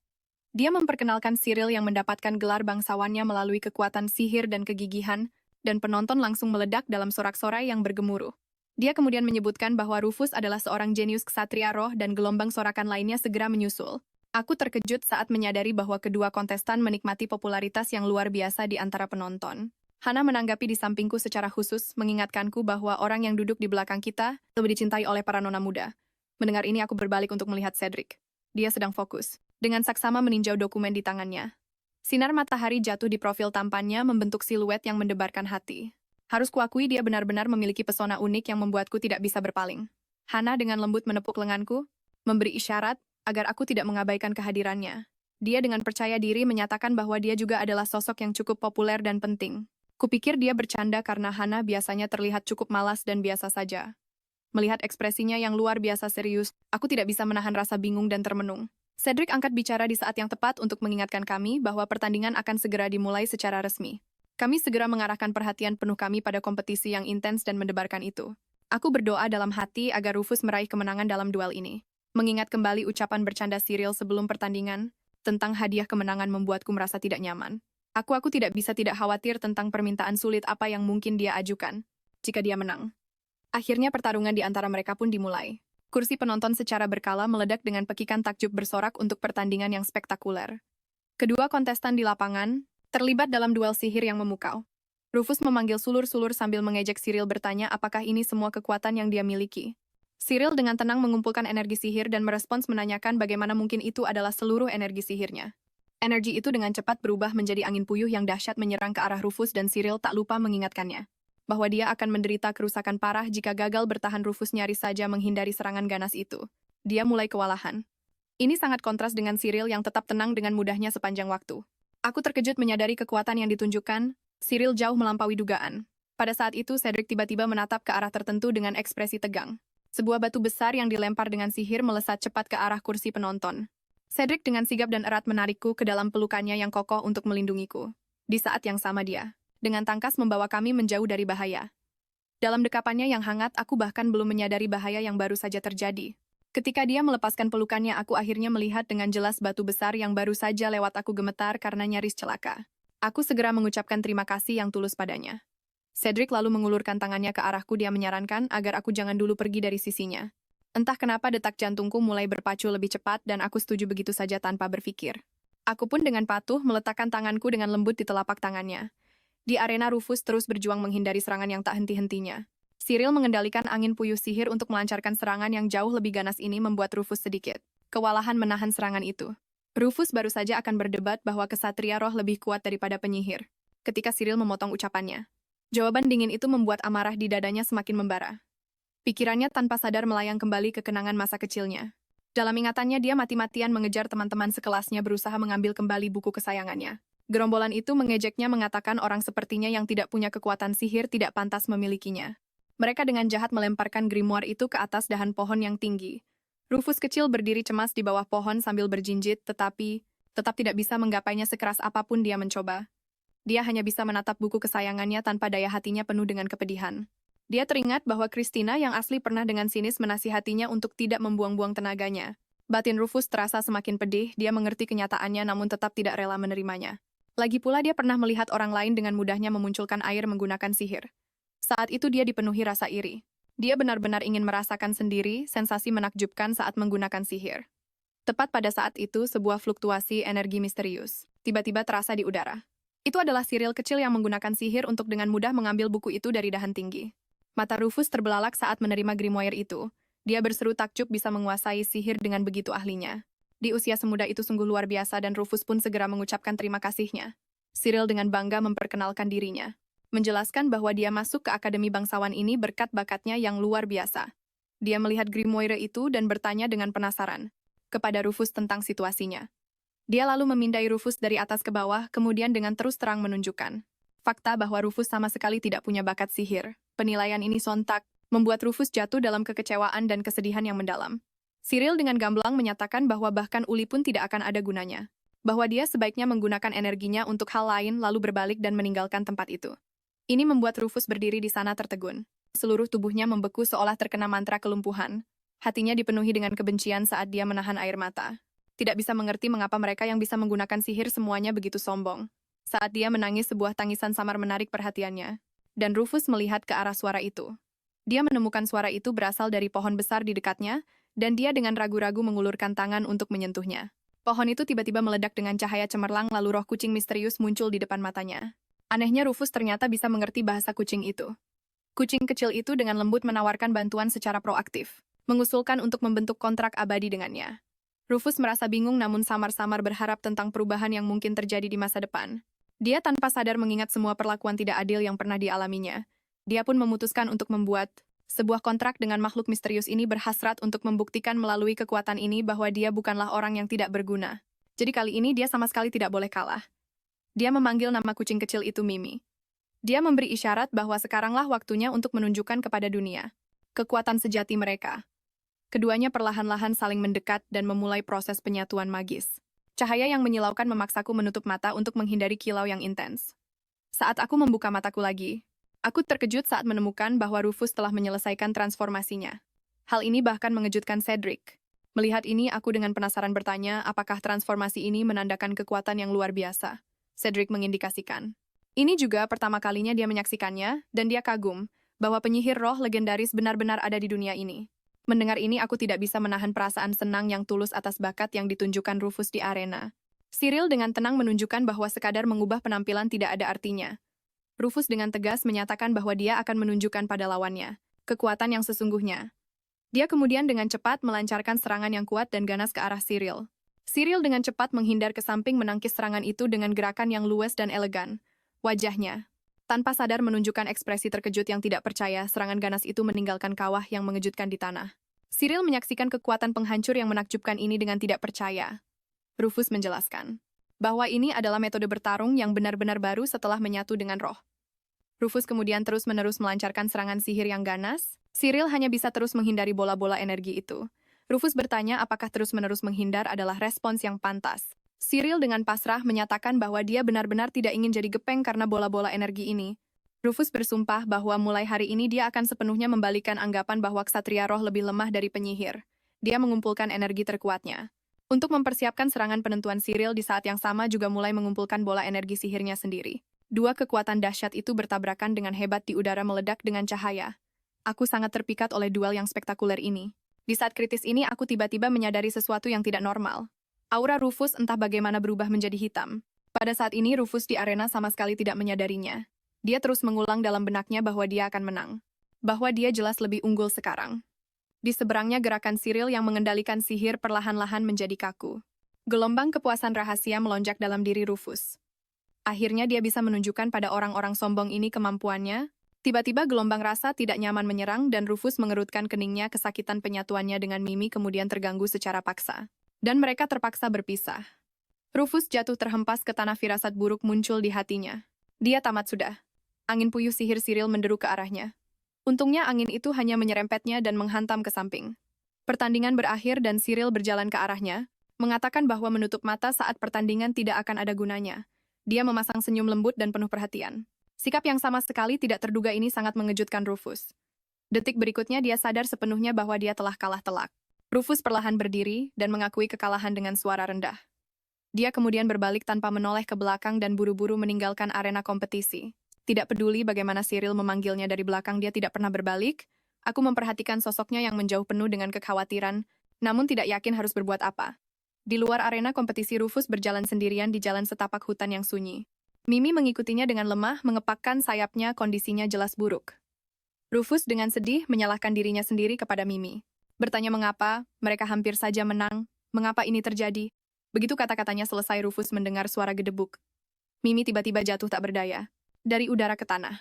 Dia memperkenalkan Cyril yang mendapatkan gelar bangsawannya melalui kekuatan sihir dan kegigihan, dan penonton langsung meledak dalam sorak-sorai yang bergemuruh. Dia kemudian menyebutkan bahwa Rufus adalah seorang jenius ksatria roh dan gelombang sorakan lainnya segera menyusul. Aku terkejut saat menyadari bahwa kedua kontestan menikmati popularitas yang luar biasa di antara penonton. Hana menanggapi di sampingku secara khusus, mengingatkanku bahwa orang yang duduk di belakang kita lebih dicintai oleh para nona muda. Mendengar ini aku berbalik untuk melihat Cedric. Dia sedang fokus, dengan saksama meninjau dokumen di tangannya. Sinar matahari jatuh di profil tampannya membentuk siluet yang mendebarkan hati. Harus kuakui dia benar-benar memiliki pesona unik yang membuatku tidak bisa berpaling. Hana dengan lembut menepuk lenganku, memberi isyarat agar aku tidak mengabaikan kehadirannya. Dia dengan percaya diri menyatakan bahwa dia juga adalah sosok yang cukup populer dan penting. Kupikir dia bercanda karena Hana biasanya terlihat cukup malas dan biasa saja. Melihat ekspresinya yang luar biasa serius, aku tidak bisa menahan rasa bingung dan termenung. Cedric angkat bicara di saat yang tepat untuk mengingatkan kami bahwa pertandingan akan segera dimulai secara resmi. Kami segera mengarahkan perhatian penuh kami pada kompetisi yang intens dan mendebarkan itu. Aku berdoa dalam hati agar Rufus meraih kemenangan dalam duel ini. Mengingat kembali ucapan bercanda Cyril sebelum pertandingan, tentang hadiah kemenangan membuatku merasa tidak nyaman. Aku tidak bisa tidak khawatir tentang permintaan sulit apa yang mungkin dia ajukan, jika dia menang. Akhirnya pertarungan di antara mereka pun dimulai. Kursi penonton secara berkala meledak dengan pekikan takjub bersorak untuk pertandingan yang spektakuler. Kedua kontestan di lapangan terlibat dalam duel sihir yang memukau. Rufus memanggil sulur-sulur sambil mengejek Cyril bertanya apakah ini semua kekuatan yang dia miliki. Cyril dengan tenang mengumpulkan energi sihir dan merespons menanyakan bagaimana mungkin itu adalah seluruh energi sihirnya. Energi itu dengan cepat berubah menjadi angin puyuh yang dahsyat menyerang ke arah Rufus dan Cyril tak lupa mengingatkannya bahwa dia akan menderita kerusakan parah jika gagal bertahan. Rufus nyaris saja menghindari serangan ganas itu. Dia mulai kewalahan. Ini sangat kontras dengan Cyril yang tetap tenang dengan mudahnya sepanjang waktu. Aku terkejut menyadari kekuatan yang ditunjukkan. Cyril jauh melampaui dugaan. Pada saat itu, Cedric tiba-tiba menatap ke arah tertentu dengan ekspresi tegang. Sebuah batu besar yang dilempar dengan sihir melesat cepat ke arah kursi penonton. Cedric dengan sigap dan erat menarikku ke dalam pelukannya yang kokoh untuk melindungiku. Di saat yang sama dia, dengan tangkas membawa kami menjauh dari bahaya. Dalam dekapannya yang hangat, aku bahkan belum menyadari bahaya yang baru saja terjadi. Ketika dia melepaskan pelukannya, aku akhirnya melihat dengan jelas batu besar yang baru saja lewat aku gemetar karena nyaris celaka. Aku segera mengucapkan terima kasih yang tulus padanya. Cedric lalu mengulurkan tangannya ke arahku. Dia menyarankan agar aku jangan dulu pergi dari sisinya. Entah kenapa detak jantungku mulai berpacu lebih cepat dan aku setuju begitu saja tanpa berpikir. Aku pun dengan patuh meletakkan tanganku dengan lembut di telapak tangannya. Di arena, Rufus terus berjuang menghindari serangan yang tak henti-hentinya. Cyril mengendalikan angin puyuh sihir untuk melancarkan serangan yang jauh lebih ganas. Ini membuat Rufus sedikit kewalahan menahan serangan itu. Rufus baru saja akan berdebat bahwa kesatria roh lebih kuat daripada penyihir, ketika Cyril memotong ucapannya. Jawaban dingin itu membuat amarah di dadanya semakin membara. Pikirannya tanpa sadar melayang kembali ke kenangan masa kecilnya. Dalam ingatannya, dia mati-matian mengejar teman-teman sekelasnya berusaha mengambil kembali buku kesayangannya. Gerombolan itu mengejeknya, mengatakan orang sepertinya yang tidak punya kekuatan sihir tidak pantas memilikinya. Mereka dengan jahat melemparkan grimoire itu ke atas dahan pohon yang tinggi. Rufus kecil berdiri cemas di bawah pohon sambil berjinjit, tetapi tetap tidak bisa menggapainya sekeras apapun dia mencoba. Dia hanya bisa menatap buku kesayangannya tanpa daya. Hatinya penuh dengan kepedihan. Dia teringat bahwa Christina yang asli pernah dengan sinis menasihatinya untuk tidak membuang-buang tenaganya. Batin Rufus terasa semakin pedih. Dia mengerti kenyataannya namun tetap tidak rela menerimanya. Lagi pula dia pernah melihat orang lain dengan mudahnya memunculkan air menggunakan sihir. Saat itu dia dipenuhi rasa iri. Dia benar-benar ingin merasakan sendiri sensasi menakjubkan saat menggunakan sihir. Tepat pada saat itu, sebuah fluktuasi energi misterius tiba-tiba terasa di udara. Itu adalah Cyril kecil yang menggunakan sihir untuk dengan mudah mengambil buku itu dari dahan tinggi. Mata Rufus terbelalak saat menerima grimoire itu. Dia berseru takjub bisa menguasai sihir dengan begitu ahlinya. Di usia semuda itu sungguh luar biasa dan Rufus pun segera mengucapkan terima kasihnya. Cyril dengan bangga memperkenalkan dirinya, menjelaskan bahwa dia masuk ke Akademi Bangsawan ini berkat bakatnya yang luar biasa. Dia melihat grimoire itu dan bertanya dengan penasaran kepada Rufus tentang situasinya. Dia lalu memindai Rufus dari atas ke bawah, kemudian dengan terus terang menunjukkan fakta bahwa Rufus sama sekali tidak punya bakat sihir. Penilaian ini sontak membuat Rufus jatuh dalam kekecewaan dan kesedihan yang mendalam. Cyril dengan gamblang menyatakan bahwa bahkan uli pun tidak akan ada gunanya, bahwa dia sebaiknya menggunakan energinya untuk hal lain lalu berbalik dan meninggalkan tempat itu. Ini membuat Rufus berdiri di sana tertegun. Seluruh tubuhnya membeku seolah terkena mantra kelumpuhan. Hatinya dipenuhi dengan kebencian saat dia menahan air mata. Tidak bisa mengerti mengapa mereka yang bisa menggunakan sihir semuanya begitu sombong. Saat dia menangis, sebuah tangisan samar menarik perhatiannya. Dan Rufus melihat ke arah suara itu. Dia menemukan suara itu berasal dari pohon besar di dekatnya, dan dia dengan ragu-ragu mengulurkan tangan untuk menyentuhnya. Pohon itu tiba-tiba meledak dengan cahaya cemerlang, lalu roh kucing misterius muncul di depan matanya. Anehnya, Rufus ternyata bisa mengerti bahasa kucing itu. Kucing kecil itu dengan lembut menawarkan bantuan secara proaktif, mengusulkan untuk membentuk kontrak abadi dengannya. Rufus merasa bingung namun samar-samar berharap tentang perubahan yang mungkin terjadi di masa depan. Dia tanpa sadar mengingat semua perlakuan tidak adil yang pernah dialaminya. Dia pun memutuskan untuk membuat sebuah kontrak dengan makhluk misterius ini, berhasrat untuk membuktikan melalui kekuatan ini bahwa dia bukanlah orang yang tidak berguna. Jadi kali ini dia sama sekali tidak boleh kalah. Dia memanggil nama kucing kecil itu Mimi. Dia memberi isyarat bahwa sekaranglah waktunya untuk menunjukkan kepada dunia kekuatan sejati mereka. Keduanya perlahan-lahan saling mendekat dan memulai proses penyatuan magis. Cahaya yang menyilaukan memaksaku menutup mata untuk menghindari kilau yang intens. Saat aku membuka mataku lagi, aku terkejut saat menemukan bahwa Rufus telah menyelesaikan transformasinya. Hal ini bahkan mengejutkan Cedric. Melihat ini, aku dengan penasaran bertanya apakah transformasi ini menandakan kekuatan yang luar biasa. Cedric mengindikasikan. Ini juga pertama kalinya dia menyaksikannya, dan dia kagum bahwa penyihir roh legendaris benar-benar ada di dunia ini. Mendengar ini, aku tidak bisa menahan perasaan senang yang tulus atas bakat yang ditunjukkan Rufus di arena. Cyril dengan tenang menunjukkan bahwa sekadar mengubah penampilan tidak ada artinya. Rufus dengan tegas menyatakan bahwa dia akan menunjukkan pada lawannya kekuatan yang sesungguhnya. Dia kemudian dengan cepat melancarkan serangan yang kuat dan ganas ke arah Cyril. Cyril dengan cepat menghindar ke samping menangkis serangan itu dengan gerakan yang luwes dan elegan. Wajahnya, tanpa sadar menunjukkan ekspresi terkejut yang tidak percaya, serangan ganas itu meninggalkan kawah yang mengejutkan di tanah. Cyril menyaksikan kekuatan penghancur yang menakjubkan ini dengan tidak percaya. Rufus menjelaskan bahwa ini adalah metode bertarung yang benar-benar baru setelah menyatu dengan roh. Rufus kemudian terus-menerus melancarkan serangan sihir yang ganas. Cyril hanya bisa terus menghindari bola-bola energi itu. Rufus bertanya apakah terus-menerus menghindar adalah respons yang pantas. Cyril dengan pasrah menyatakan bahwa dia benar-benar tidak ingin jadi gepeng karena bola-bola energi ini. Rufus bersumpah bahwa mulai hari ini dia akan sepenuhnya membalikan anggapan bahwa ksatria roh lebih lemah dari penyihir. Dia mengumpulkan energi terkuatnya. Untuk mempersiapkan serangan penentuan Cyril di saat yang sama juga mulai mengumpulkan bola energi sihirnya sendiri. Dua kekuatan dahsyat itu bertabrakan dengan hebat di udara meledak dengan cahaya. Aku sangat terpikat oleh duel yang spektakuler ini. Di saat kritis ini aku tiba-tiba menyadari sesuatu yang tidak normal. Aura Rufus entah bagaimana berubah menjadi hitam. Pada saat ini Rufus di arena sama sekali tidak menyadarinya. Dia terus mengulang dalam benaknya bahwa dia akan menang. Bahwa dia jelas lebih unggul sekarang. Di seberangnya gerakan Cyril yang mengendalikan sihir perlahan-lahan menjadi kaku. Gelombang kepuasan rahasia melonjak dalam diri Rufus. Akhirnya dia bisa menunjukkan pada orang-orang sombong ini kemampuannya. Tiba-tiba gelombang rasa tidak nyaman menyerang dan Rufus mengerutkan keningnya, kesakitan penyatuannya dengan Mimi kemudian terganggu secara paksa. Dan mereka terpaksa berpisah. Rufus jatuh terhempas ke tanah, firasat buruk muncul di hatinya. Dia tamat sudah. Angin puyuh sihir Cyril menderu ke arahnya. Untungnya angin itu hanya menyerempetnya dan menghantam ke samping. Pertandingan berakhir dan Cyril berjalan ke arahnya, mengatakan bahwa menutup mata saat pertandingan tidak akan ada gunanya. Dia memasang senyum lembut dan penuh perhatian. Sikap yang sama sekali tidak terduga ini sangat mengejutkan Rufus. Detik berikutnya dia sadar sepenuhnya bahwa dia telah kalah telak. Rufus perlahan berdiri dan mengakui kekalahan dengan suara rendah. Dia kemudian berbalik tanpa menoleh ke belakang dan buru-buru meninggalkan arena kompetisi. Tidak peduli bagaimana Cyril memanggilnya dari belakang, dia tidak pernah berbalik. Aku memperhatikan sosoknya yang menjauh penuh dengan kekhawatiran, namun tidak yakin harus berbuat apa. Di luar arena kompetisi, Rufus berjalan sendirian di jalan setapak hutan yang sunyi. Mimi mengikutinya dengan lemah, mengepakkan sayapnya, kondisinya jelas buruk. Rufus dengan sedih menyalahkan dirinya sendiri kepada Mimi. Bertanya mengapa, mereka hampir saja menang, mengapa ini terjadi. Begitu kata-katanya selesai, Rufus mendengar suara gedebuk. Mimi tiba-tiba jatuh tak berdaya. Dari udara ke tanah.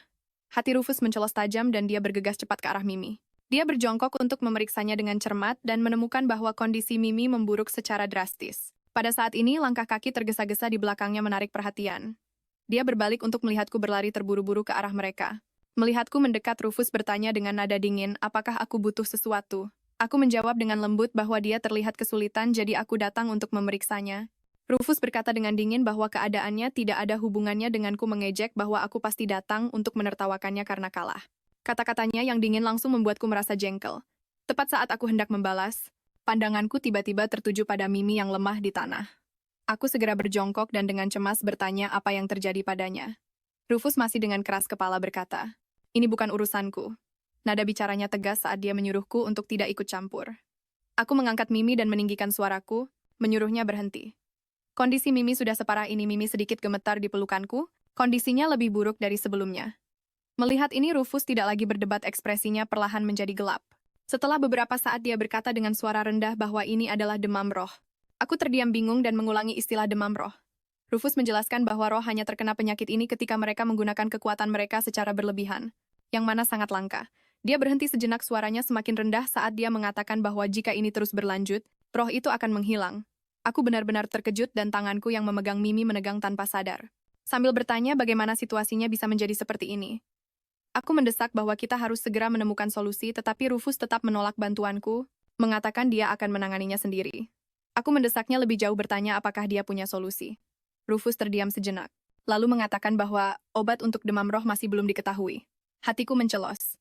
Hati Rufus mencelos tajam dan dia bergegas cepat ke arah Mimi. Dia berjongkok untuk memeriksanya dengan cermat dan menemukan bahwa kondisi Mimi memburuk secara drastis. Pada saat ini, langkah kaki tergesa-gesa di belakangnya menarik perhatian. Dia berbalik untuk melihatku berlari terburu-buru ke arah mereka. Melihatku mendekat, Rufus bertanya dengan nada dingin, apakah aku butuh sesuatu? Aku menjawab dengan lembut bahwa dia terlihat kesulitan, jadi aku datang untuk memeriksanya. Rufus berkata dengan dingin bahwa keadaannya tidak ada hubungannya denganku, mengejek bahwa aku pasti datang untuk menertawakannya karena kalah. Kata-katanya yang dingin langsung membuatku merasa jengkel. Tepat saat aku hendak membalas, pandanganku tiba-tiba tertuju pada Mimi yang lemah di tanah. Aku segera berjongkok dan dengan cemas bertanya apa yang terjadi padanya. Rufus masih dengan keras kepala berkata, ini bukan urusanku. Nada bicaranya tegas saat dia menyuruhku untuk tidak ikut campur. Aku mengangkat Mimi dan meninggikan suaraku, menyuruhnya berhenti. Kondisi Mimi sudah separah ini. Mimi sedikit gemetar di pelukanku, kondisinya lebih buruk dari sebelumnya. Melihat ini, Rufus tidak lagi berdebat, ekspresinya perlahan menjadi gelap. Setelah beberapa saat dia berkata dengan suara rendah bahwa ini adalah demam roh. Aku terdiam bingung dan mengulangi istilah demam roh. Rufus menjelaskan bahwa roh hanya terkena penyakit ini ketika mereka menggunakan kekuatan mereka secara berlebihan, yang mana sangat langka. Dia berhenti sejenak, suaranya semakin rendah saat dia mengatakan bahwa jika ini terus berlanjut, roh itu akan menghilang. Aku benar-benar terkejut dan tanganku yang memegang Mimi menegang tanpa sadar. Sambil bertanya bagaimana situasinya bisa menjadi seperti ini. Aku mendesak bahwa kita harus segera menemukan solusi, tetapi Rufus tetap menolak bantuanku, mengatakan dia akan menanganinya sendiri. Aku mendesaknya lebih jauh, bertanya apakah dia punya solusi. Rufus terdiam sejenak. lalu mengatakan bahwa obat untuk demam roh masih belum diketahui. Hatiku mencelos.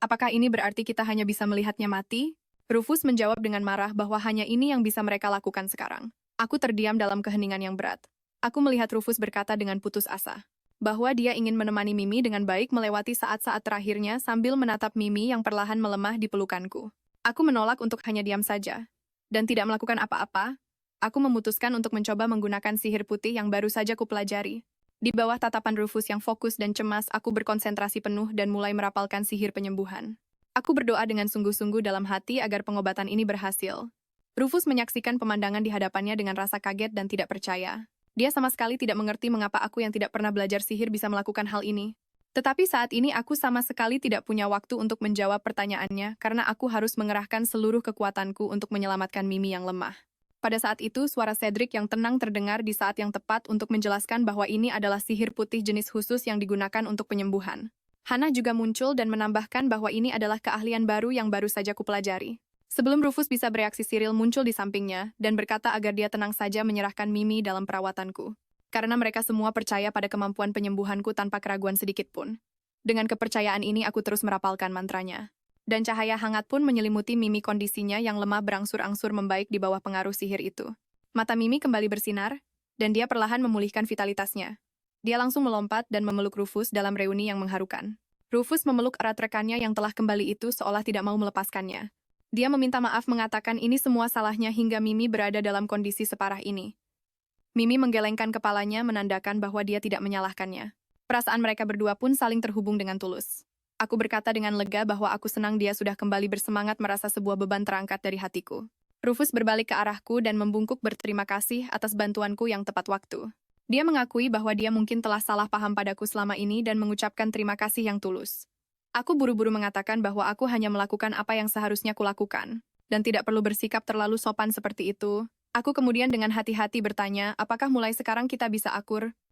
Apakah ini berarti kita hanya bisa melihatnya mati? Rufus menjawab dengan marah bahwa hanya ini yang bisa mereka lakukan sekarang. Aku terdiam dalam keheningan yang berat. Aku melihat Rufus berkata dengan putus asa bahwa dia ingin menemani Mimi dengan baik melewati saat-saat terakhirnya sambil menatap Mimi yang perlahan melemah di pelukanku. Aku menolak untuk hanya diam saja dan tidak melakukan apa-apa. Aku memutuskan untuk mencoba menggunakan sihir putih yang baru saja kupelajari. Di bawah tatapan Rufus yang fokus dan cemas, aku berkonsentrasi penuh dan mulai merapalkan sihir penyembuhan. Aku berdoa dengan sungguh-sungguh dalam hati agar pengobatan ini berhasil. Rufus menyaksikan pemandangan di hadapannya dengan rasa kaget dan tidak percaya. Dia sama sekali tidak mengerti mengapa aku yang tidak pernah belajar sihir bisa melakukan hal ini. Tetapi saat ini aku sama sekali tidak punya waktu untuk menjawab pertanyaannya karena aku harus mengerahkan seluruh kekuatanku untuk menyelamatkan Mimi yang lemah. Pada saat itu, suara Cedric yang tenang terdengar di saat yang tepat untuk menjelaskan bahwa ini adalah sihir putih jenis khusus yang digunakan untuk penyembuhan. Hannah juga muncul dan menambahkan bahwa ini adalah keahlian baru yang baru saja kupelajari. Sebelum Rufus bisa bereaksi, Cyril muncul di sampingnya dan berkata agar dia tenang saja menyerahkan Mimi dalam perawatanku. Karena mereka semua percaya pada kemampuan penyembuhanku tanpa keraguan sedikit pun. Dengan kepercayaan ini aku terus merapalkan mantranya. Dan cahaya hangat pun menyelimuti Mimi, kondisinya yang lemah berangsur-angsur membaik di bawah pengaruh sihir itu. Mata Mimi kembali bersinar, dan dia perlahan memulihkan vitalitasnya. Dia langsung melompat dan memeluk Rufus dalam reuni yang mengharukan. Rufus memeluk erat rekannya yang telah kembali itu seolah tidak mau melepaskannya. Dia meminta maaf, mengatakan ini semua salahnya hingga Mimi berada dalam kondisi separah ini. Mimi menggelengkan kepalanya menandakan bahwa dia tidak menyalahkannya. Perasaan mereka berdua pun saling terhubung dengan tulus. Aku berkata dengan lega bahwa aku senang dia sudah kembali bersemangat, merasa sebuah beban terangkat dari hatiku. Rufus berbalik ke arahku dan membungkuk berterima kasih atas bantuanku yang tepat waktu. Dia mengakui bahwa dia mungkin telah salah paham padaku selama ini dan mengucapkan terima kasih yang tulus. Aku buru-buru mengatakan bahwa aku hanya melakukan apa yang seharusnya kulakukan, dan tidak perlu bersikap terlalu sopan seperti itu. Aku kemudian dengan hati-hati bertanya, apakah mulai sekarang kita bisa akur?